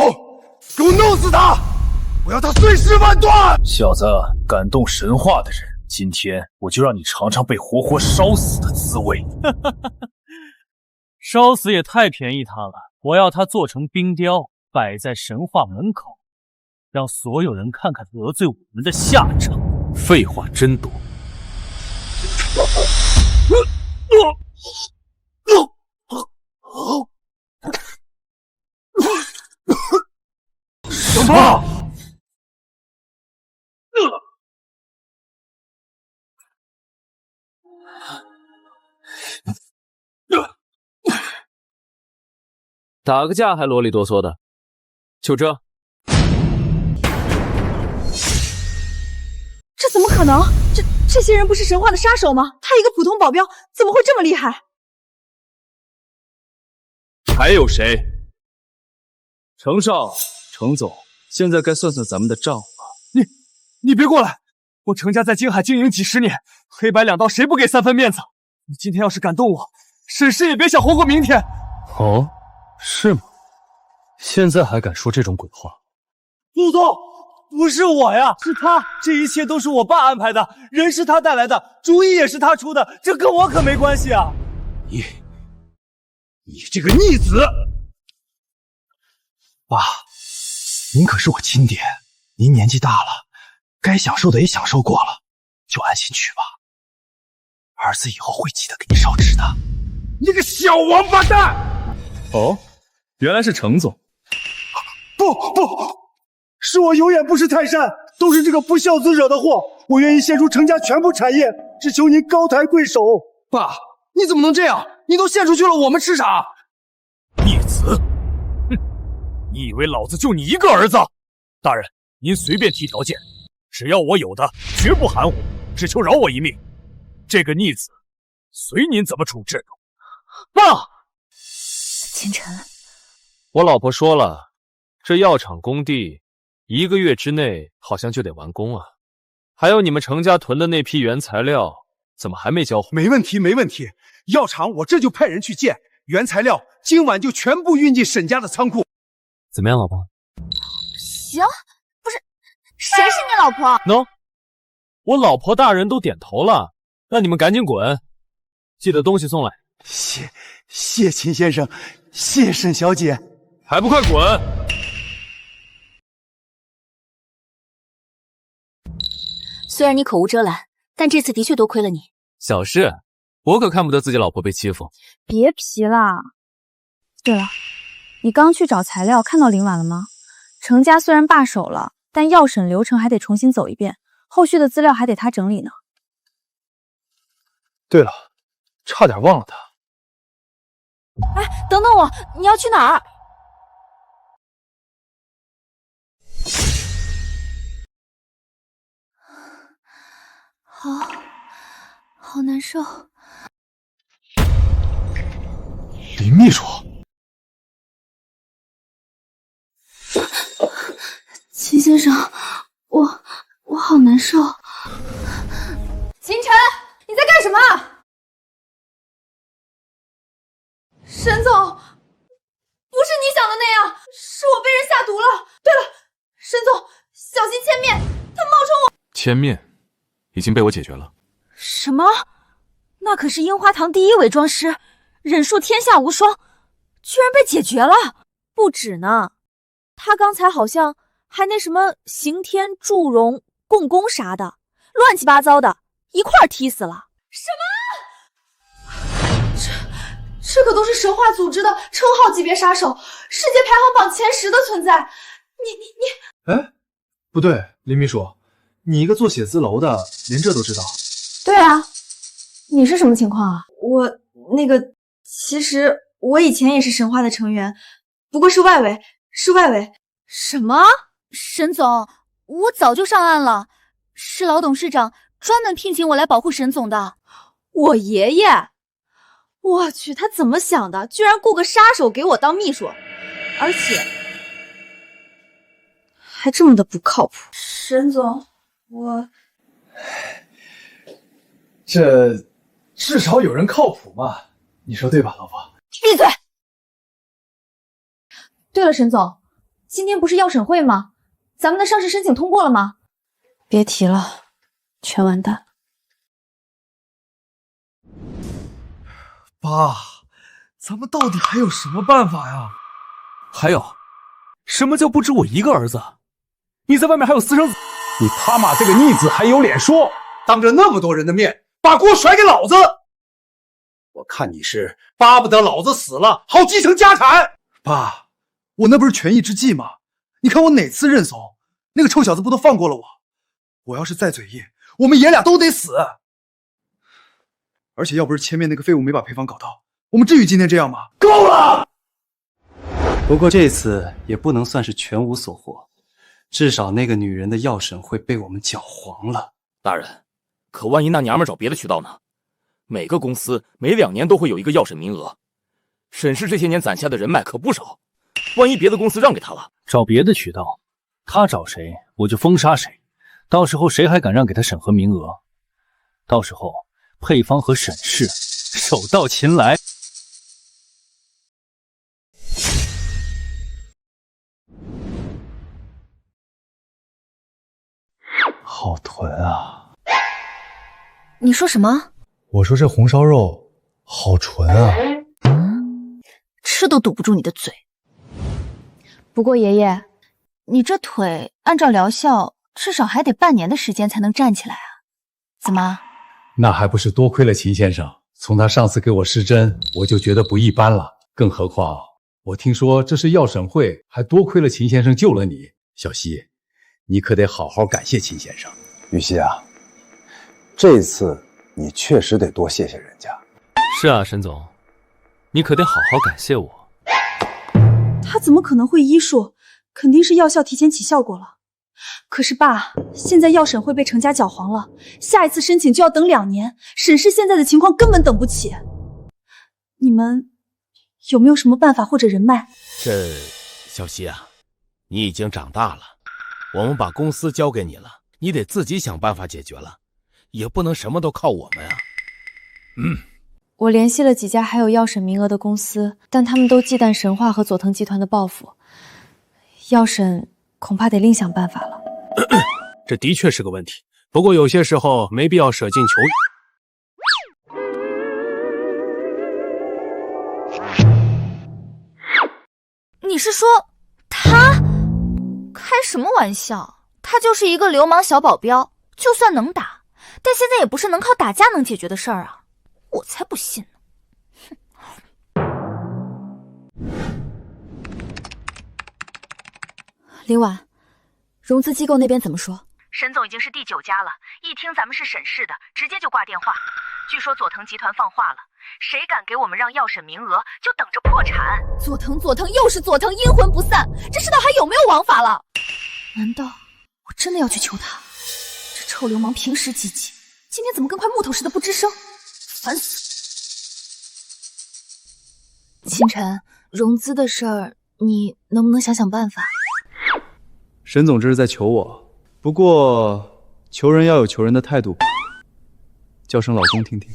给我弄死他！我要他碎尸万段！小子，感动神话的人，今天我就让你尝尝被活活烧死的滋味。烧死也太便宜他了！我要他做成冰雕，摆在神话门口，让所有人看看得罪我们的下场。废话真多。什么？打个架还啰里哆嗦的，就这？这怎么可能？这些人不是神话的杀手吗？他一个普通保镖怎么会这么厉害？还有谁？程少，程总，现在该算算咱们的账了。你别过来！我程家在京海经营几十年，黑白两道谁不给3分面子？你今天要是敢动我，沈氏也别想活过明天。哦，是吗？现在还敢说这种鬼话？陆总，不是我呀，是他，这一切都是我爸安排的，人是他带来的，主意也是他出的，这跟我可没关系啊！你这个逆子！爸，您可是我亲爹，您年纪大了，该享受的也享受过了，就安心去吧。儿子以后会记得给你烧纸的。你个小王八蛋！哦，原来是程总。不，是我有眼不识泰山，都是这个不孝子惹的祸。我愿意献出程家全部产业，只求您高抬贵手。爸，你怎么能这样？你都献出去了，我们吃啥？逆子！哼，你以为老子就你一个儿子？大人，您随便提条件，只要我有的，绝不含糊，只求饶我一命。这个逆子，随您怎么处置。爸，清晨，我老婆说了，这药厂工地1个月之内好像就得完工啊。还有你们程家囤的那批原材料，怎么还没交货？没问题，没问题。药厂我这就派人去见，原材料今晚就全部运进沈家的仓库。怎么样，老婆？行，不是，谁是你老婆？喏，我老婆大人都点头了，那你们赶紧滚，记得东西送来。谢秦先生，谢沈小姐，还不快滚！虽然你口无遮拦，但这次的确多亏了你。小事，我可看不得自己老婆被欺负。别皮啦。对了，你刚去找材料，看到林婉了吗？程家虽然罢手了，但药审流程还得重新走一遍，后续的资料还得他整理呢。对了，差点忘了他。哎，等等我，你要去哪儿？好难受。林秘书，秦先生，我好难受。秦晨，你在干什么？沈总，不是你想的那样，是我被人下毒了。对了，沈总，小心千面，他冒充我。千面已经被我解决了。什么？那可是樱花堂第1伪装师，忍术天下无双，居然被解决了！不止呢，他刚才好像还那什么刑天祝融共工啥的，乱七八糟的，一块儿踢死了。什么？这可都是神话组织的称号级别杀手，世界排行榜前10的存在。你……哎，不对，林秘书，你一个做写字楼的，连这都知道？对啊，你是什么情况啊？其实我以前也是神话的成员，不过是外围。什么？沈总，我早就上岸了，是老董事长专门聘请我来保护沈总的。我爷爷，我去，他怎么想的？居然雇个杀手给我当秘书，而且还这么的不靠谱。沈总，这至少有人靠谱嘛，你说对吧，老婆？闭嘴！对了，沈总，今天不是药审会吗？咱们的上市申请通过了吗？别提了，全完蛋。爸，咱们到底还有什么办法呀？还有，什么叫不止我一个儿子？你在外面还有私生子？你他妈这个逆子还有脸说，当着那么多人的面把锅甩给老子！我看你是巴不得老子死了，好继承家产。爸，我那不是权宜之计吗？你看我哪次认怂，那个臭小子不都放过了我？我要是再嘴硬，我们爷俩都得死。而且要不是前面那个废物没把配方搞到，我们至于今天这样吗？够了！不过这次也不能算是全无所获，至少那个女人的药审会被我们搅黄了。大人，可万一那娘们找别的渠道呢？每个公司每2年都会有一个药审名额，沈氏这些年攒下的人脉可不少，万一别的公司让给他了，找别的渠道，他找谁我就封杀谁，到时候谁还敢让给他审核名额？到时候配方和沈氏手到擒来。好囤啊！你说什么？我说这红烧肉好纯啊，吃都堵不住你的嘴。不过爷爷，你这腿按照疗效，至少还得半年的时间才能站起来啊！怎么？那还不是多亏了秦先生，从他上次给我施针，我就觉得不一般了。更何况我听说这是药审会，还多亏了秦先生救了你。小希，你可得好好感谢秦先生。雨熙啊，这次你确实得多谢谢人家。是啊，沈总，你可得好好感谢我。他怎么可能会医术？肯定是药效提前起效果了。可是爸，现在药审会被程家搅黄了，下一次申请就要等2年，沈氏现在的情况根本等不起。你们有没有什么办法或者人脉？这小希啊，你已经长大了，我们把公司交给你了，你得自己想办法解决了，也不能什么都靠我们啊。我联系了几家还有药审名额的公司，但他们都忌惮神话和佐藤集团的报复，药审恐怕得另想办法了。这的确是个问题，不过有些时候没必要舍近求远。你是说他？开什么玩笑？他就是一个流氓小保镖，就算能打，但现在也不是能靠打架能解决的事儿啊！我才不信呢！林婉，融资机构那边怎么说？沈总已经是第9家了，一听咱们是沈氏的，直接就挂电话。据说佐藤集团放话了，谁敢给我们让药审名额，就等着破产。佐藤又是佐藤，阴魂不散，这世道还有没有王法了？难道我真的要去求他？这臭流氓平时积极，今天怎么跟块木头似的不吱声？烦死！清晨，融资的事儿，你能不能想想办法？沈总这是在求我，不过求人要有求人的态度吧。叫声老公听听。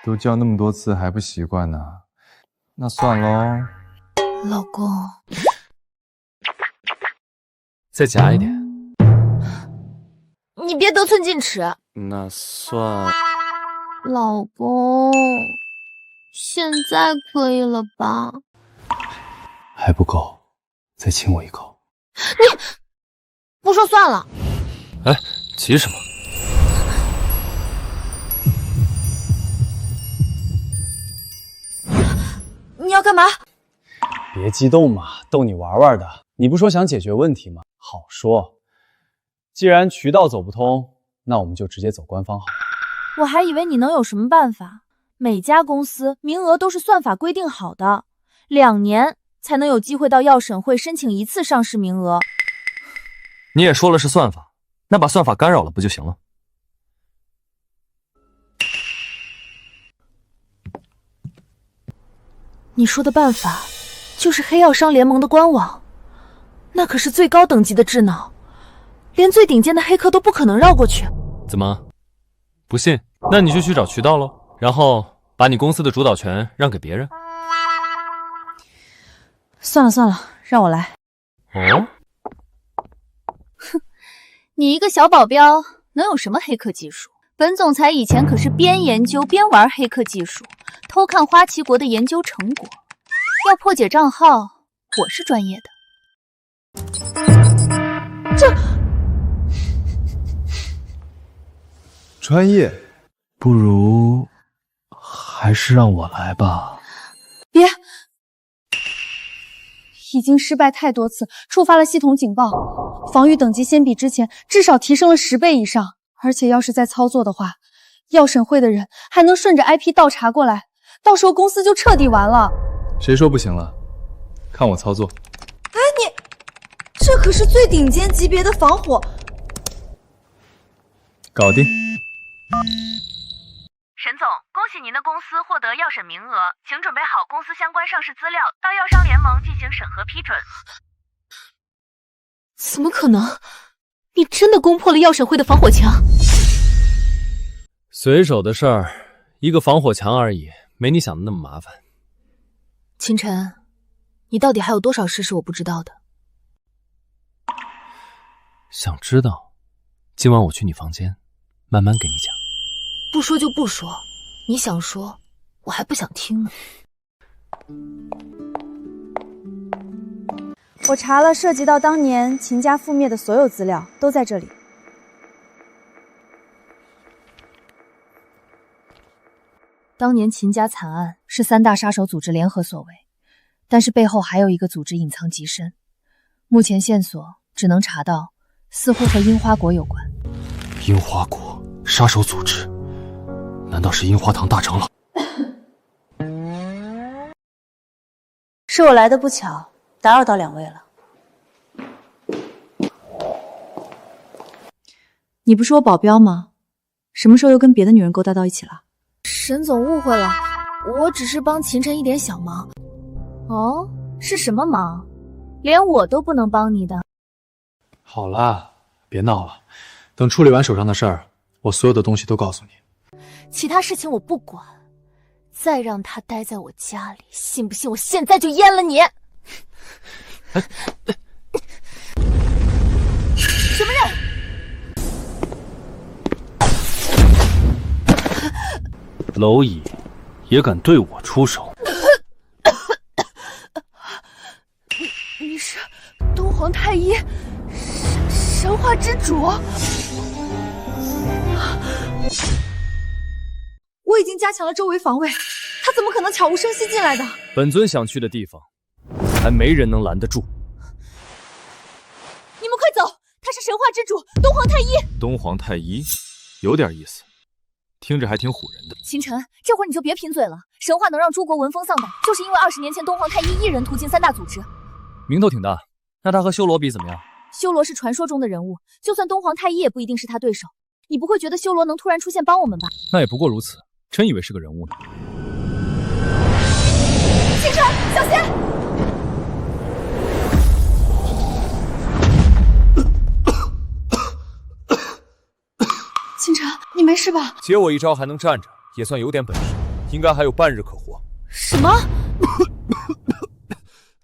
都叫那么多次还不习惯呢，那算喽。老公，再夹一点。你别得寸进尺。那算。老公，现在可以了吧？还不够，再亲我一口。你不说算了。哎，急什么？你要干嘛？别激动嘛，逗你玩玩的。你不说想解决问题吗？好说。既然渠道走不通，那我们就直接走官方好了。我还以为你能有什么办法。每家公司名额都是算法规定好的，2年才能有机会到药审会申请1次上市名额。你也说了是算法，那把算法干扰了不就行了？你说的办法就是黑药商联盟的官网，那可是最高等级的智脑，连最顶尖的黑客都不可能绕过去。怎么？不信？那你就去找渠道喽，然后把你公司的主导权让给别人。算了，让我来。哦？哼，你一个小保镖能有什么黑客技术？本总裁以前可是边研究边玩黑客技术，偷看花旗国的研究成果。要破解账号，我是专业的。这专业，不如还是让我来吧。别，已经失败太多次，触发了系统警报，防御等级先比之前至少提升了10倍以上。而且要是再操作的话，药审会的人还能顺着 IP 倒查过来，到时候公司就彻底完了。谁说不行了？看我操作。哎，你这可是最顶尖级别的防火。搞定。沈总，恭喜您的公司获得药审名额，请准备好公司相关上市资料，到药商联盟进行审核批准。怎么可能？你真的攻破了药审会的防火墙？随手的事儿，一个防火墙而已，没你想的那么麻烦。清晨，你到底还有多少事是我不知道的？想知道？今晚我去你房间，慢慢给你讲。不说就不说，你想说，我还不想听呢。我查了涉及到当年秦家覆灭的所有资料，都在这里。当年秦家惨案是3大杀手组织联合所为，但是背后还有一个组织隐藏极深。目前线索只能查到似乎和樱花国有关。樱花国杀手组织，难道是樱花堂大长老？是我来的不巧，打扰到2位了。你不是我保镖吗？什么时候又跟别的女人勾搭到一起了？沈总误会了，我只是帮秦晨一点小忙。哦，是什么忙？连我都不能帮你的。好了，别闹了，等处理完手上的事儿，我所有的东西都告诉你。其他事情我不管，再让他待在我家里，信不信我现在就阉了你？什么人？蝼蚁也敢对我出手？你是东皇太一，神话之主。我已经加强了周围防卫，他怎么可能悄无声息进来的？本尊想去的地方，还没人能拦得住。你们快走！他是神话之主东皇太一。东皇太一，有点意思，听着还挺唬人的。秦晨，这会儿你就别贫嘴了。神话能让诸国闻风丧胆，就是因为20年前东皇太一一人屠尽3大组织。名头挺大，那他和修罗比怎么样？修罗是传说中的人物，就算东皇太一也不一定是他对手。你不会觉得修罗能突然出现帮我们吧？那也不过如此，真以为是个人物呢。秦晨，小心！清晨，你没事吧？接我一招还能站着，也算有点本事，应该还有半日可活。什么？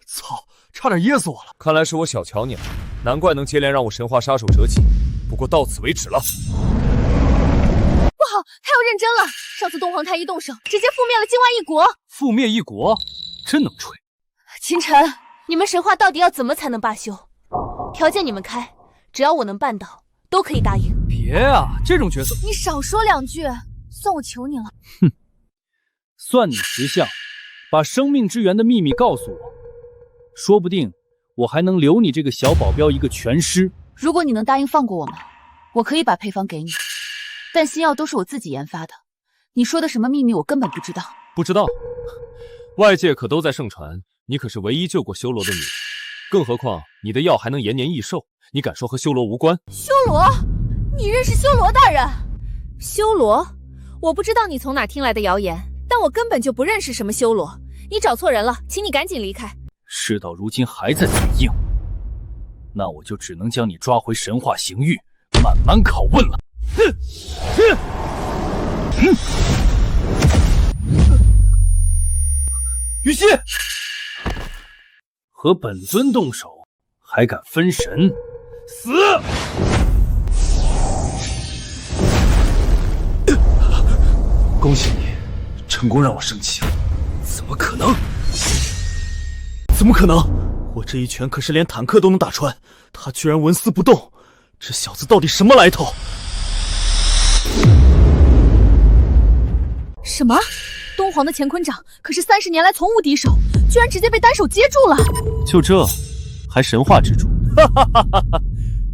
操！差点噎死我了。看来是我小瞧你了，难怪能接连让我神话杀手折戟。不过到此为止了。不好，他要认真了。上次东皇太一动手，直接覆灭了境外一国。覆灭一国，真能吹。秦晨，你们神话到底要怎么才能罢休？条件你们开，只要我能办到，都可以答应。别啊，这种角色你少说2句，算我求你了。哼，算你识相，把生命之源的秘密告诉我，说不定我还能留你这个小保镖一个全尸。如果你能答应放过我们，我可以把配方给你，但新药都是我自己研发的，你说的什么秘密我根本不知道。不知道？外界可都在盛传你可是唯一救过修罗的女人，更何况你的药还能延年益寿，你敢说和修罗无关？修罗？你认识修罗大人？修罗？我不知道你从哪听来的谣言，但我根本就不认识什么修罗，你找错人了，请你赶紧离开。事到如今还在嘴硬，那我就只能将你抓回神话刑狱，慢慢拷问了。于西，和本尊动手，还敢分神？死！恭喜你，成功让我生气了。怎么可能？怎么可能？我这一拳可是连坦克都能打穿，他居然纹丝不动，这小子到底什么来头？什么？东皇的乾坤掌可是30年来从无敌手，居然直接被单手接住了。就这，还神话之主？哈哈哈哈哈！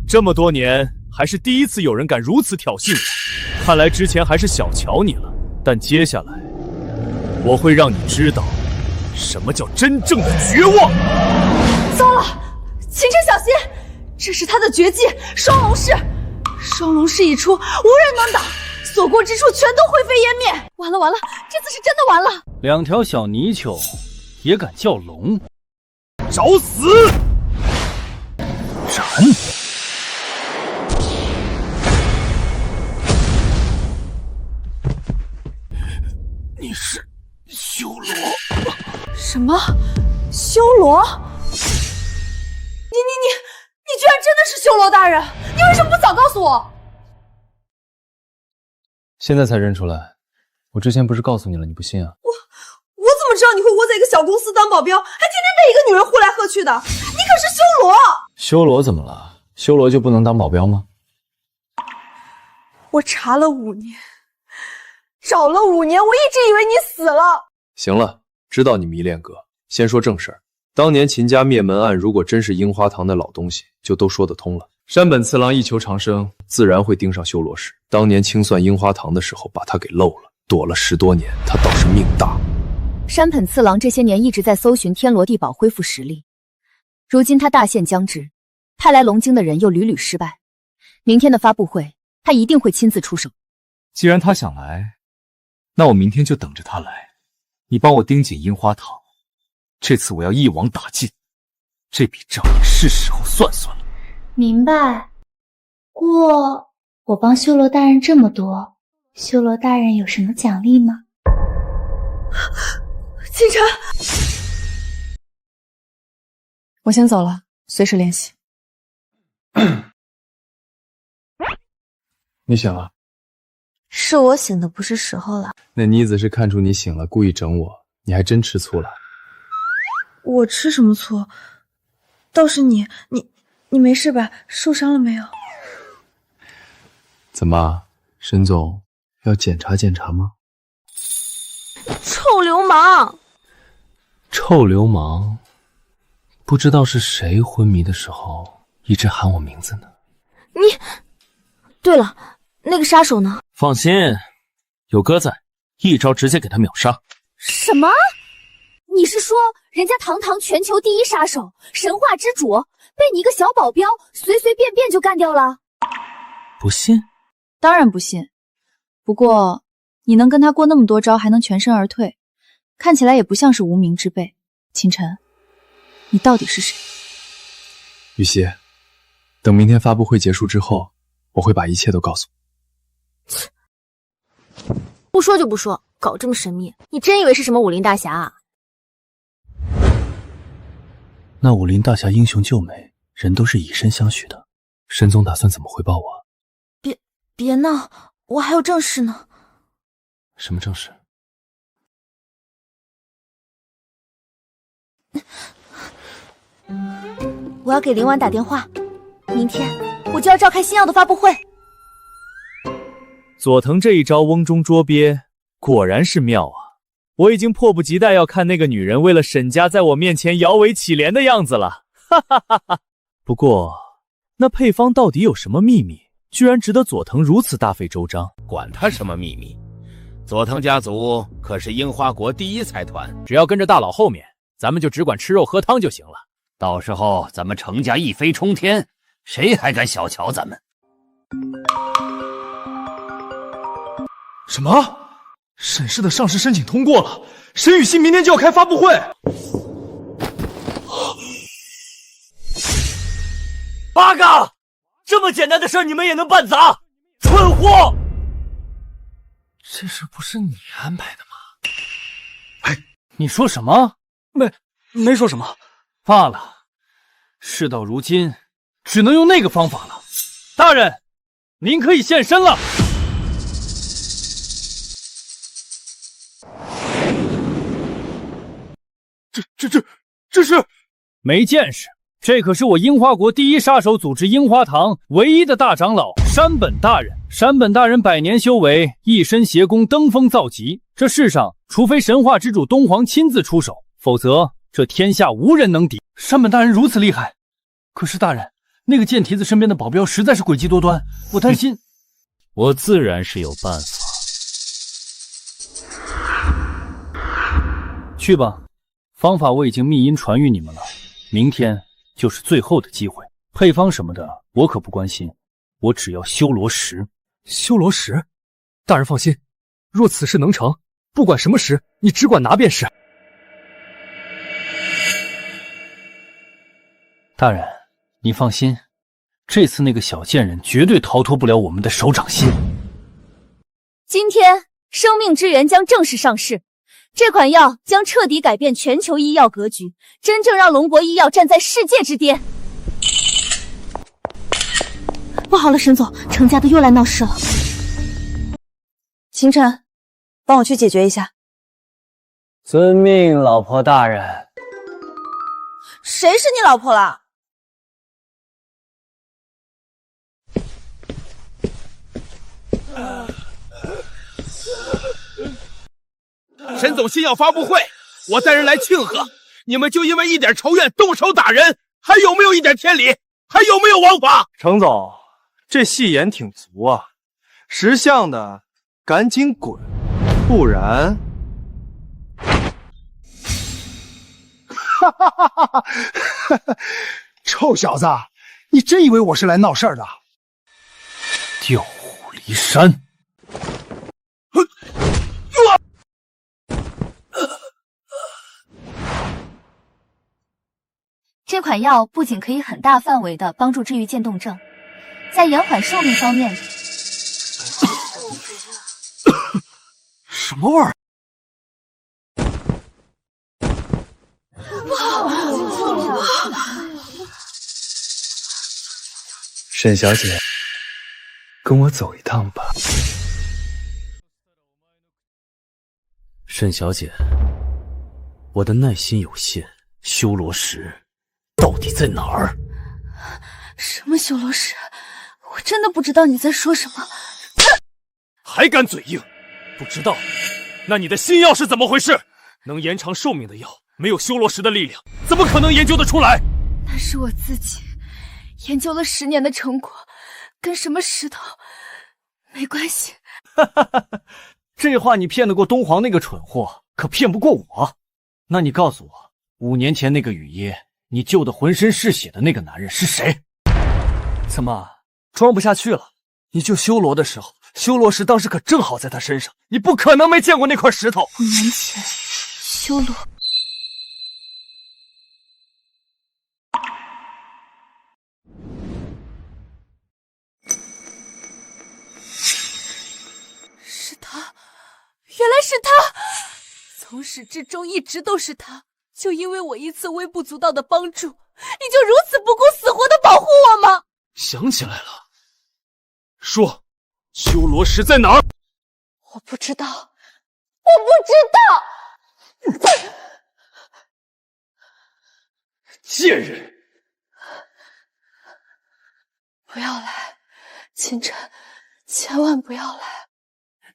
这么多年，还是第一次有人敢如此挑衅我。看来之前还是小瞧你了，但接下来我会让你知道什么叫真正的绝望。糟了，秦晨小心，这是他的绝技双龙式，双龙式一出，无人能挡。所过之处全都灰飞烟灭。完了完了，这次是真的完了。2条小泥鳅也敢叫龙？找死！斩！你是修罗？什么？修罗？你居然真的是修罗大人？你为什么不早告诉我？现在才认出来，我之前不是告诉你了，你不信啊？我怎么知道你会窝在一个小公司当保镖，还天天带一个女人呼来喝去的？你可是修罗！修罗怎么了？修罗就不能当保镖吗？我查了5年，找了5年，我一直以为你死了。行了，知道你迷恋哥，先说正事儿。当年秦家灭门案，如果真是樱花堂的老东西，就都说得通了。山本次郎一求长生，自然会盯上修罗氏。当年清算樱花堂的时候，把他给漏了，躲了10多年，他倒是命大。山本次郎这些年一直在搜寻天罗地宝恢复实力，如今他大限将至，派来龙京的人又屡屡失败。明天的发布会，他一定会亲自出手。既然他想来，那我明天就等着他来。你帮我盯紧樱花堂，这次我要一网打尽，这笔账也是时候算算了。明白。过我帮修罗大人这么多，修罗大人有什么奖励吗？清晨，我先走了，随时联系。你醒了？是我醒的不是时候了。那妮子是看出你醒了，故意整我，你还真吃醋了。我吃什么醋？倒是你没事吧？受伤了没有？怎么，沈总要检查检查吗？臭流氓！臭流氓！不知道是谁昏迷的时候一直喊我名字呢。对了，那个杀手呢？放心，有哥在，一招直接给他秒杀。什么？你是说人家堂堂全球第一杀手，神话之主，被你一个小保镖随随便便就干掉了？不信？当然不信。不过你能跟他过那么多招，还能全身而退，看起来也不像是无名之辈。秦晨，你到底是谁？雨熙，等明天发布会结束之后，我会把一切都告诉你。不说就不说，搞这么神秘，你真以为是什么武林大侠啊？那武林大侠英雄救美，人都是以身相许的。沈总打算怎么回报我？别闹，我还有正事呢。什么正事？我要给林婉打电话，明天我就要召开星耀的发布会。佐藤这一招瓮中捉鳖，果然是妙啊！我已经迫不及待要看那个女人为了沈家在我面前摇尾乞怜的样子了，哈哈哈哈！不过，那配方到底有什么秘密，居然值得佐藤如此大费周章？管他什么秘密，佐藤家族可是樱花国第一财团，只要跟着大佬后面，咱们就只管吃肉喝汤就行了。到时候咱们程家一飞冲天，谁还敢小瞧咱们？什么？沈氏的上市申请通过了，沈雨欣明天就要开发布会。八嘎！这么简单的事你们也能办砸？蠢货！这事不是你安排的吗？哎，你说什么？没说什么。罢了，事到如今，只能用那个方法了。大人，您可以现身了。这是没见识！这可是我樱花国第一杀手组织樱花堂唯一的大长老山本大人。山本大人百年修为，一身邪功登峰造极，这世上除非神话之主东皇亲自出手，否则这天下无人能敌。山本大人如此厉害，可是大人，那个贱蹄子身边的保镖实在是诡计多端，我担心。我自然是有办法。去吧，方法我已经密音传于你们了，明天就是最后的机会。配方什么的我可不关心，我只要修罗石。修罗石？大人放心，若此事能成，不管什么石，你只管拿便是。大人，你放心，这次那个小贱人绝对逃脱不了我们的手掌心。今天生命之源将正式上市，这款药将彻底改变全球医药格局，真正让龙国医药站在世界之巅。不好了，沈总，程家的又来闹事了。秦晨，帮我去解决一下。遵命，老婆大人。谁是你老婆了？沈总新药发布会，我带人来庆贺。你们就因为一点仇怨动手打人，还有没有一点天理？还有没有王法？程总，这戏演挺足啊，识相的赶紧滚，不然……哈哈哈哈哈！臭小子，你真以为我是来闹事儿的？调虎离山。这款药不仅可以很大范围的帮助治愈渐冻症，在延缓寿命方面，什么味儿？沈小姐，跟我走一趟吧。沈小姐，我的耐心有限，修罗石到底在哪儿？什么修罗石？我真的不知道你在说什么。还敢嘴硬？不知道？那你的新药是怎么回事？能延长寿命的药，没有修罗石的力量，怎么可能研究得出来？那是我自己研究了10年的成果，跟什么石头没关系。这话你骗得过东皇那个蠢货，可骗不过我。那你告诉我，5年前那个雨耶，你救得浑身是血的那个男人是谁？怎么装不下去了？你救修罗的时候，修罗石当时可正好在他身上，你不可能没见过那块石头。5年前，修罗。是他，原来是他，从始至终一直都是他。就因为我一次微不足道的帮助，你就如此不顾死活的保护我吗？想起来了，说，修罗石在哪儿？我不知道，我不知道。贱人！不要来，清晨，千万不要来。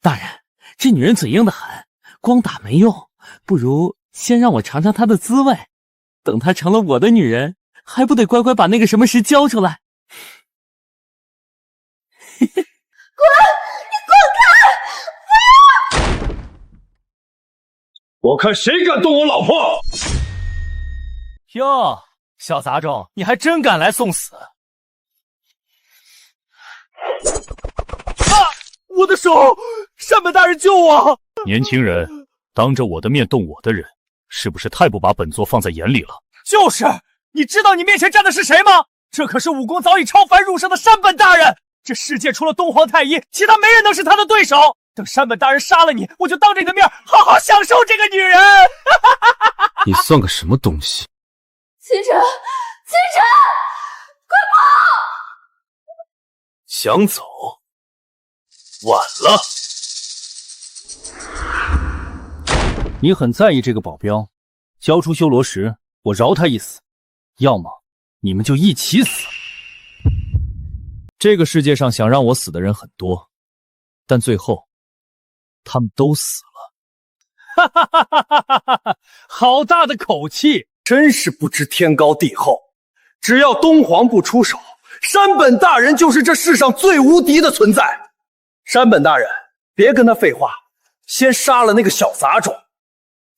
大人，这女人嘴硬的很，光打没用，不如先让我尝尝她的滋味。等她成了我的女人，还不得乖乖把那个什么石交出来？滚！你滚开！不要！我看谁敢动我老婆！哟，小杂种，你还真敢来送死！我的手！山本大人救我！年轻人，当着我的面动我的人，是不是太不把本座放在眼里了？就是，你知道你面前站的是谁吗？这可是武功早已超凡入圣的山本大人！这世界除了东皇太一，其他没人能是他的对手。等山本大人杀了你，我就当着你的面好好享受这个女人。你算个什么东西？清晨，清晨，快跑！想走，晚了。你很在意这个保镖，交出修罗石，我饶他一死；要么你们就一起死。这个世界上想让我死的人很多，但最后他们都死了。哈哈哈哈哈哈！好大的口气，真是不知天高地厚。只要东皇不出手，山本大人就是这世上最无敌的存在。山本大人，别跟他废话，先杀了那个小杂种。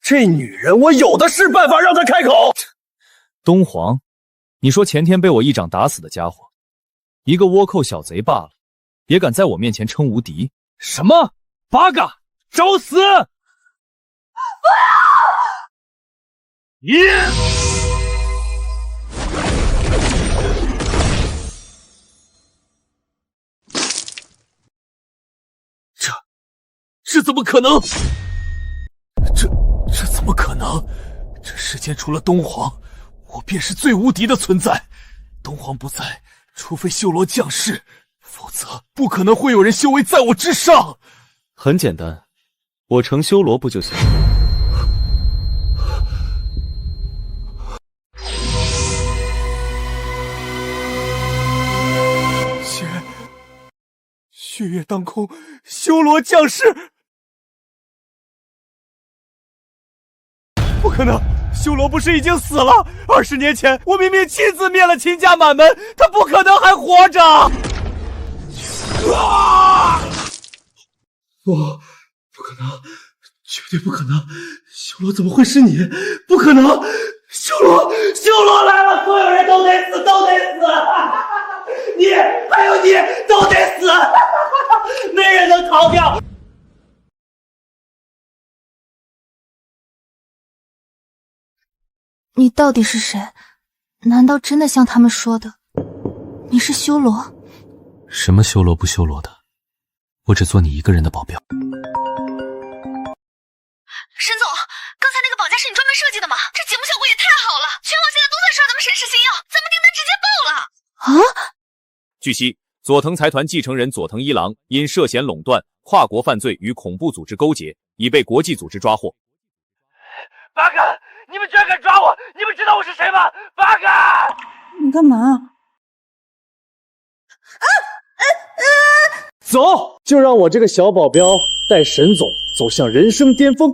这女人，我有的是办法让她开口。东皇，你说前天被我一掌打死的家伙，一个倭寇小贼罢了，也敢在我面前称无敌？什么？八嘎，找死！不要！这怎么可能？这怎么可能？这世间除了东皇，我便是最无敌的存在。东皇不在，除非修罗降世，否则不可能会有人修为在我之上。很简单，我成修罗不就行了？血月当空，修罗降世！不可能，修罗不是已经死了？20年前我明明亲自灭了秦家满门，他不可能还活着！不可能，绝对不可能！修罗怎么会是你？不可能！修罗来了，所有人都得死，都得死！你还有你都得死！没人能逃掉！你到底是谁？难道真的像他们说的，你是修罗？什么修罗不修罗的，我只做你一个人的保镖。沈总，刚才那个绑架是你专门设计的吗？这节目效果也太好了，全网现在都在刷咱们沈氏新药，咱们订单直接爆了！据悉，佐藤财团继承人佐藤一郎因涉嫌垄断、跨国犯罪与恐怖组织勾结，已被国际组织抓获。八哥，你们居然敢抓我！你们知道我是谁吗？八哥，你干嘛？走，就让我这个小保镖带沈总走向人生巅峰。